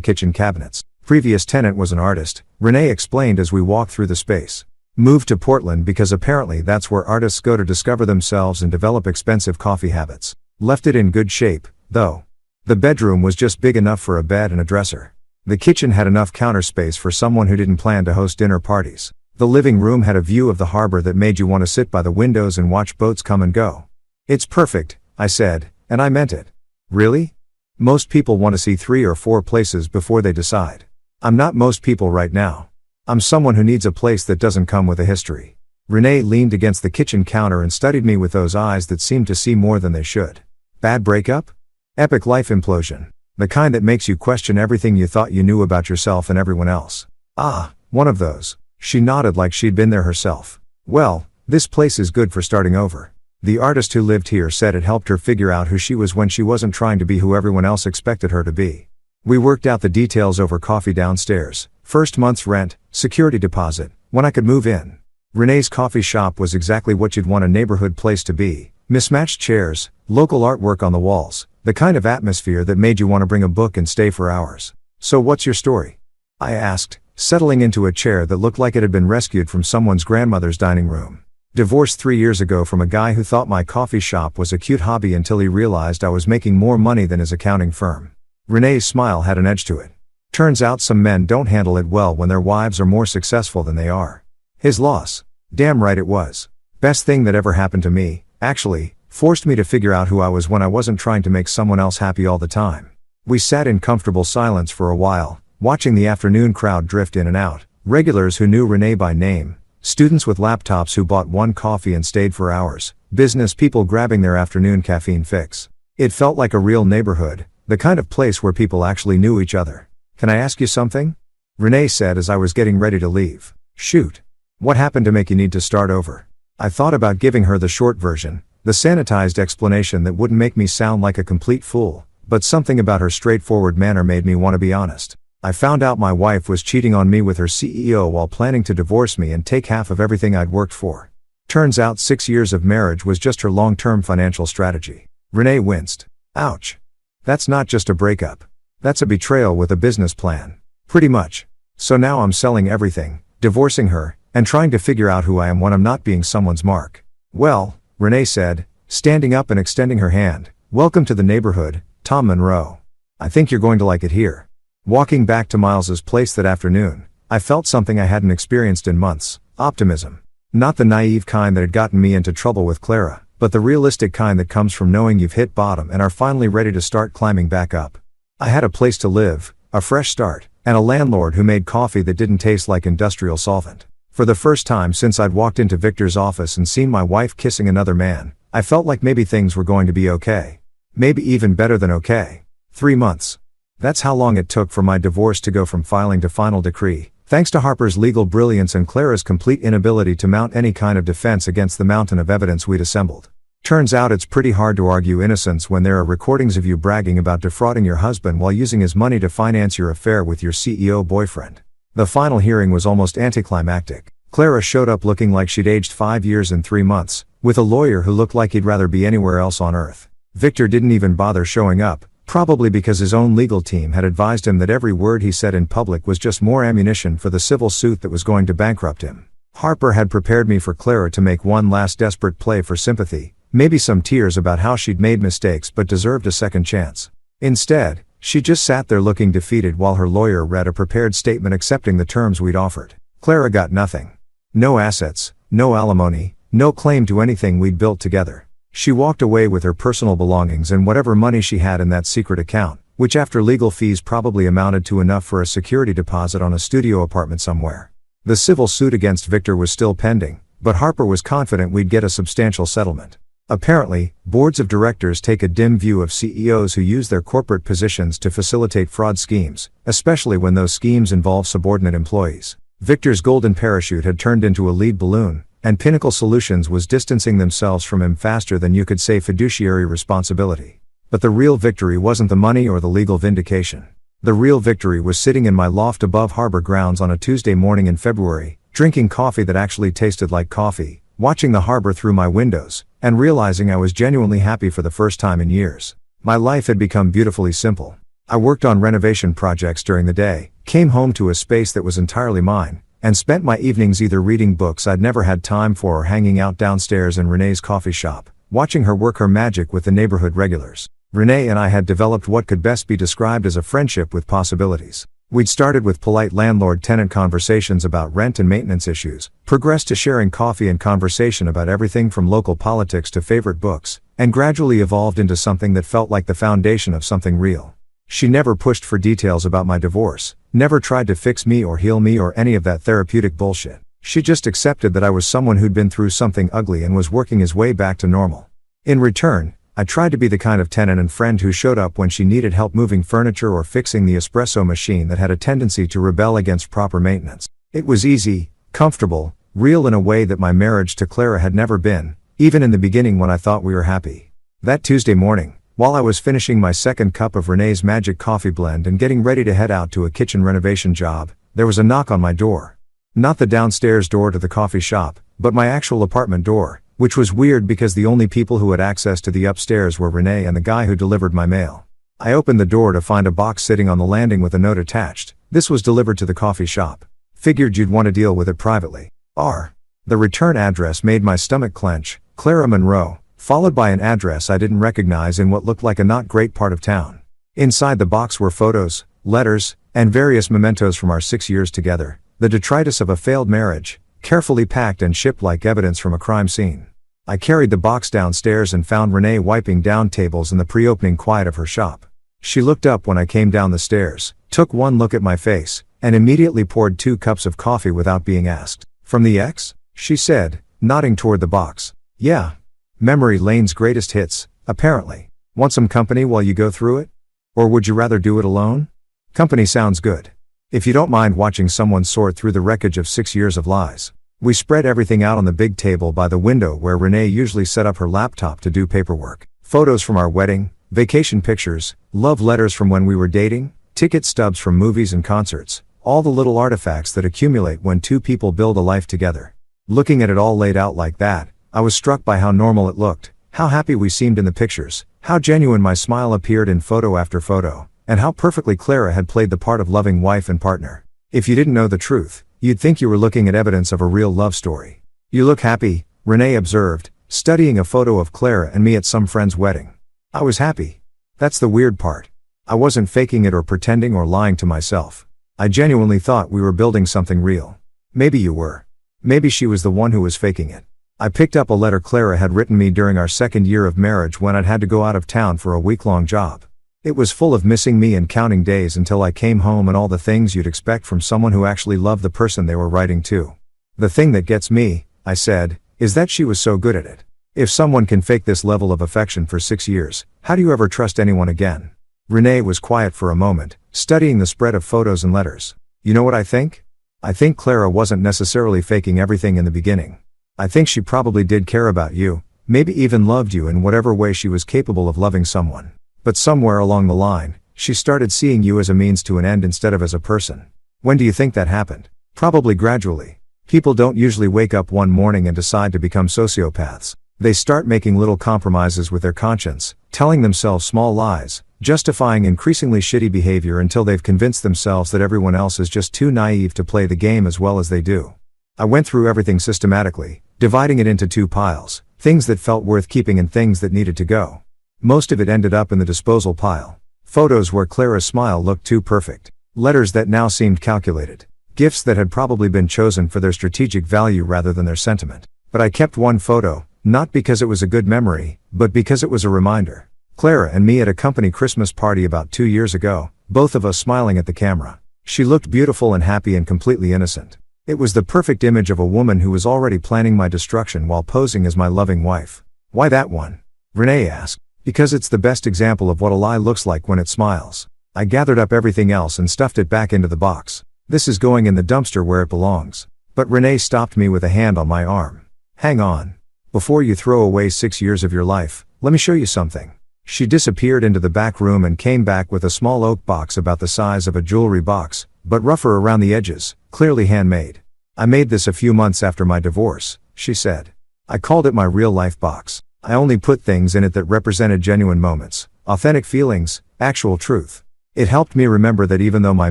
kitchen cabinets. Previous tenant was an artist, Renee explained as we walked through the space. Moved to Portland because apparently that's where artists go to discover themselves and develop expensive coffee habits. Left it in good shape, though. The bedroom was just big enough for a bed and a dresser. The kitchen had enough counter space for someone who didn't plan to host dinner parties. The living room had a view of the harbor that made you want to sit by the windows and watch boats come and go. It's perfect, I said, and I meant it. Really? Most people want to see 3 or 4 places before they decide. I'm not most people right now. I'm someone who needs a place that doesn't come with a history. Renee leaned against the kitchen counter and studied me with those eyes that seemed to see more than they should. Bad breakup? Epic life implosion. The kind that makes you question everything you thought you knew about yourself and everyone else. Ah, one of those. She nodded like she'd been there herself. Well, this place is good for starting over. The artist who lived here said it helped her figure out who she was when she wasn't trying to be who everyone else expected her to be. We worked out the details over coffee downstairs. First month's rent, security deposit, when I could move in. Renee's coffee shop was exactly what you'd want a neighborhood place to be. Mismatched chairs, local artwork on the walls, the kind of atmosphere that made you want to bring a book and stay for hours. So what's your story? I asked, settling into a chair that looked like it had been rescued from someone's grandmother's dining room. Divorced 3 years ago from a guy who thought my coffee shop was a cute hobby until he realized I was making more money than his accounting firm. Renee's smile had an edge to it. Turns out some men don't handle it well when their wives are more successful than they are. His loss. Damn right it was. Best thing that ever happened to me, actually, forced me to figure out who I was when I wasn't trying to make someone else happy all the time. We sat in comfortable silence for a while, watching the afternoon crowd drift in and out, regulars who knew Renee by name, students with laptops who bought one coffee and stayed for hours, business people grabbing their afternoon caffeine fix. It felt like a real neighborhood, the kind of place where people actually knew each other. Can I ask you something? Renee said as I was getting ready to leave. Shoot. What happened to make you need to start over? I thought about giving her the short version, the sanitized explanation that wouldn't make me sound like a complete fool, but something about her straightforward manner made me want to be honest. I found out my wife was cheating on me with her CEO while planning to divorce me and take half of everything I'd worked for. Turns out 6 years of marriage was just her long-term financial strategy. Renee winced. Ouch. That's not just a breakup. That's a betrayal with a business plan. Pretty much. So now I'm selling everything, divorcing her, and trying to figure out who I am when I'm not being someone's mark. Well, Renee said, standing up and extending her hand, welcome to the neighborhood, Tom Monroe. I think you're going to like it here. Walking back to Miles's place that afternoon, I felt something I hadn't experienced in months, optimism. Not the naive kind that had gotten me into trouble with Clara, but the realistic kind that comes from knowing you've hit bottom and are finally ready to start climbing back up. I had a place to live, a fresh start, and a landlord who made coffee that didn't taste like industrial solvent. For the first time since I'd walked into Victor's office and seen my wife kissing another man, I felt like maybe things were going to be okay. Maybe even better than okay. 3 months. That's how long it took for my divorce to go from filing to final decree, thanks to Harper's legal brilliance and Clara's complete inability to mount any kind of defense against the mountain of evidence we'd assembled. Turns out it's pretty hard to argue innocence when there are recordings of you bragging about defrauding your husband while using his money to finance your affair with your CEO boyfriend. The final hearing was almost anticlimactic. Clara showed up looking like she'd aged 5 years and 3 months, with a lawyer who looked like he'd rather be anywhere else on earth. Victor didn't even bother showing up, probably because his own legal team had advised him that every word he said in public was just more ammunition for the civil suit that was going to bankrupt him. Harper had prepared me for Clara to make one last desperate play for sympathy, maybe some tears about how she'd made mistakes but deserved a second chance. Instead, she just sat there looking defeated while her lawyer read a prepared statement accepting the terms we'd offered. Clara got nothing. No assets, no alimony, no claim to anything we'd built together. She walked away with her personal belongings and whatever money she had in that secret account, which after legal fees probably amounted to enough for a security deposit on a studio apartment somewhere. The civil suit against Victor was still pending, but Harper was confident we'd get a substantial settlement. Apparently, boards of directors take a dim view of CEOs who use their corporate positions to facilitate fraud schemes, especially when those schemes involve subordinate employees. Victor's golden parachute had turned into a lead balloon, and Pinnacle Solutions was distancing themselves from him faster than you could say fiduciary responsibility. But the real victory wasn't the money or the legal vindication. The real victory was sitting in my loft above Harbor Grounds on a Tuesday morning in February, drinking coffee that actually tasted like coffee, watching the harbor through my windows, and realizing I was genuinely happy for the first time in years. My life had become beautifully simple. I worked on renovation projects during the day, came home to a space that was entirely mine, and spent my evenings either reading books I'd never had time for or hanging out downstairs in Renee's coffee shop, watching her work her magic with the neighborhood regulars. Renee and I had developed what could best be described as a friendship with possibilities. We'd started with polite landlord-tenant conversations about rent and maintenance issues, progressed to sharing coffee and conversation about everything from local politics to favorite books, and gradually evolved into something that felt like the foundation of something real. She never pushed for details about my divorce, never tried to fix me or heal me or any of that therapeutic bullshit. She just accepted that I was someone who'd been through something ugly and was working his way back to normal. In return, I tried to be the kind of tenant and friend who showed up when she needed help moving furniture or fixing the espresso machine that had a tendency to rebel against proper maintenance. It was easy, comfortable, real in a way that my marriage to Clara had never been, even in the beginning when I thought we were happy. That Tuesday morning, while I was finishing my second cup of Renee's magic coffee blend and getting ready to head out to a kitchen renovation job, there was a knock on my door. Not the downstairs door to the coffee shop, but my actual apartment door, which was weird because the only people who had access to the upstairs were Renee and the guy who delivered my mail. I opened the door to find a box sitting on the landing with a note attached. This was delivered to the coffee shop. Figured you'd want to deal with it privately. The return address made my stomach clench, Clara Monroe, followed by an address I didn't recognize in what looked like a not great part of town. Inside the box were photos, letters, and various mementos from our 6 years together, the detritus of a failed marriage, carefully packed and shipped like evidence from a crime scene. I carried the box downstairs and found Renee wiping down tables in the pre-opening quiet of her shop. She looked up when I came down the stairs, took one look at my face, and immediately poured 2 cups of coffee without being asked. "From the ex?" she said, nodding toward the box. "Yeah. Memory lane's greatest hits, apparently. Want some company while you go through it? Or would you rather do it alone? Company sounds good. If you don't mind watching someone sort through the wreckage of 6 years of lies." We spread everything out on the big table by the window where Renee usually set up her laptop to do paperwork. Photos from our wedding, vacation pictures, love letters from when we were dating, ticket stubs from movies and concerts, all the little artifacts that accumulate when 2 people build a life together. Looking at it all laid out like that, I was struck by how normal it looked, how happy we seemed in the pictures, how genuine my smile appeared in photo after photo, and how perfectly Clara had played the part of loving wife and partner. If you didn't know the truth, you'd think you were looking at evidence of a real love story. "You look happy," Renee observed, studying a photo of Clara and me at some friend's wedding. I was happy. That's the weird part. I wasn't faking it or pretending or lying to myself. I genuinely thought we were building something real. Maybe you were. Maybe she was the one who was faking it. I picked up a letter Clara had written me during our 2nd year of marriage when I'd had to go out of town for a week-long job. It was full of missing me and counting days until I came home and all the things you'd expect from someone who actually loved the person they were writing to. "The thing that gets me," I said, "is that she was so good at it. If someone can fake this level of affection for 6 years, how do you ever trust anyone again?" Renee was quiet for a moment, studying the spread of photos and letters. "You know what I think? I think Clara wasn't necessarily faking everything in the beginning. I think she probably did care about you, maybe even loved you in whatever way she was capable of loving someone. But somewhere along the line, she started seeing you as a means to an end instead of as a person. When do you think that happened? Probably gradually. People don't usually wake up one morning and decide to become sociopaths. They start making little compromises with their conscience, telling themselves small lies, justifying increasingly shitty behavior until they've convinced themselves that everyone else is just too naive to play the game as well as they do. I went through everything systematically, dividing it into 2 piles, things that felt worth keeping and things that needed to go. Most of it ended up in the disposal pile. Photos where Clara's smile looked too perfect. Letters that now seemed calculated. Gifts that had probably been chosen for their strategic value rather than their sentiment. But I kept one photo, not because it was a good memory, but because it was a reminder. Clara and me at a company Christmas party about 2 years ago, both of us smiling at the camera. She looked beautiful and happy and completely innocent. It was the perfect image of a woman who was already planning my destruction while posing as my loving wife. "Why that one?" Renee asked. "Because it's the best example of what a lie looks like when it smiles." I gathered up everything else and stuffed it back into the box. "This is going in the dumpster where it belongs." But Renee stopped me with a hand on my arm. "Hang on. Before you throw away 6 years of your life, let me show you something." She disappeared into the back room and came back with a small oak box about the size of a jewelry box, but rougher around the edges, clearly handmade. "I made this a few months after my divorce," she said. "I called it my real life box. I only put things in it that represented genuine moments, Authentic feelings, actual truth. It helped me remember that even though my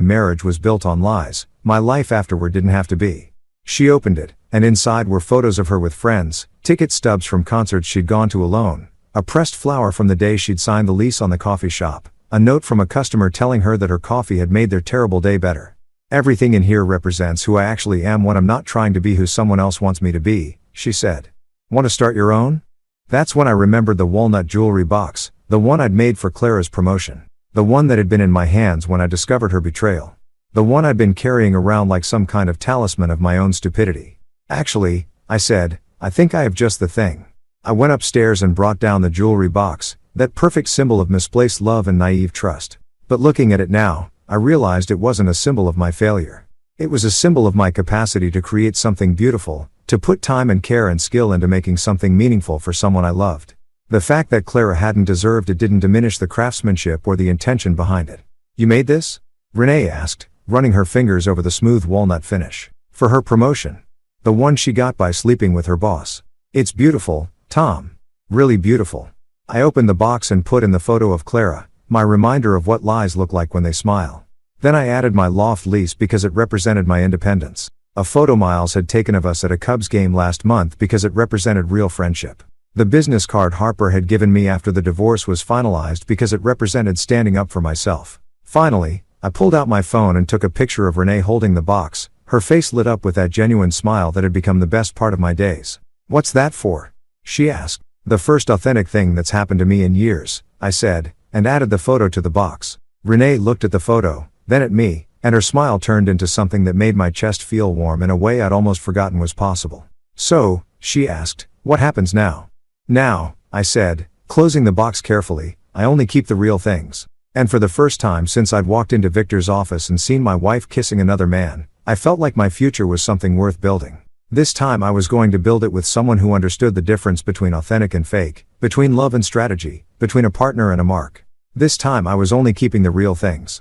marriage was built on lies, my life afterward didn't have to be. She opened it, and inside were photos of her with friends, ticket stubs from concerts she'd gone to alone, a pressed flower from the day she'd signed the lease on the coffee shop, a note from a customer telling her that her coffee had made their terrible day better. Everything in here represents who I actually am when I'm not trying to be who someone else wants me to be, she said. Want to start your own? That's when I remembered the walnut jewelry box, the one I'd made for Clara's promotion. The one that had been in my hands when I discovered her betrayal. The one I'd been carrying around like some kind of talisman of my own stupidity. Actually, I said, I think I have just the thing. I went upstairs and brought down the jewelry box, that perfect symbol of misplaced love and naive trust. But looking at it now, I realized it wasn't a symbol of my failure. It was a symbol of my capacity to create something beautiful, to put time and care and skill into making something meaningful for someone I loved. The fact that Clara hadn't deserved it didn't diminish the craftsmanship or the intention behind it. You made this? Renee asked, running her fingers over the smooth walnut finish. For her promotion. The one she got by sleeping with her boss. It's beautiful, Tom. Really beautiful. I opened the box and put in the photo of Clara, my reminder of what lies look like when they smile. Then I added my loft lease because it represented my independence. A photo Miles had taken of us at a Cubs game last month because it represented real friendship. The business card Harper had given me after the divorce was finalized because it represented standing up for myself. Finally, I pulled out my phone and took a picture of Renee holding the box, her face lit up with that genuine smile that had become the best part of my days. What's that for? She asked. The first authentic thing that's happened to me in years, I said, and added the photo to the box. Renee looked at the photo, then at me, and her smile turned into something that made my chest feel warm in a way I'd almost forgotten was possible. So, she asked, what happens now? Now, I said, closing the box carefully, I only keep the real things. And for the first time since I'd walked into Victor's office and seen my wife kissing another man, I felt like my future was something worth building. This time I was going to build it with someone who understood the difference between authentic and fake, between love and strategy, between a partner and a mark. This time I was only keeping the real things.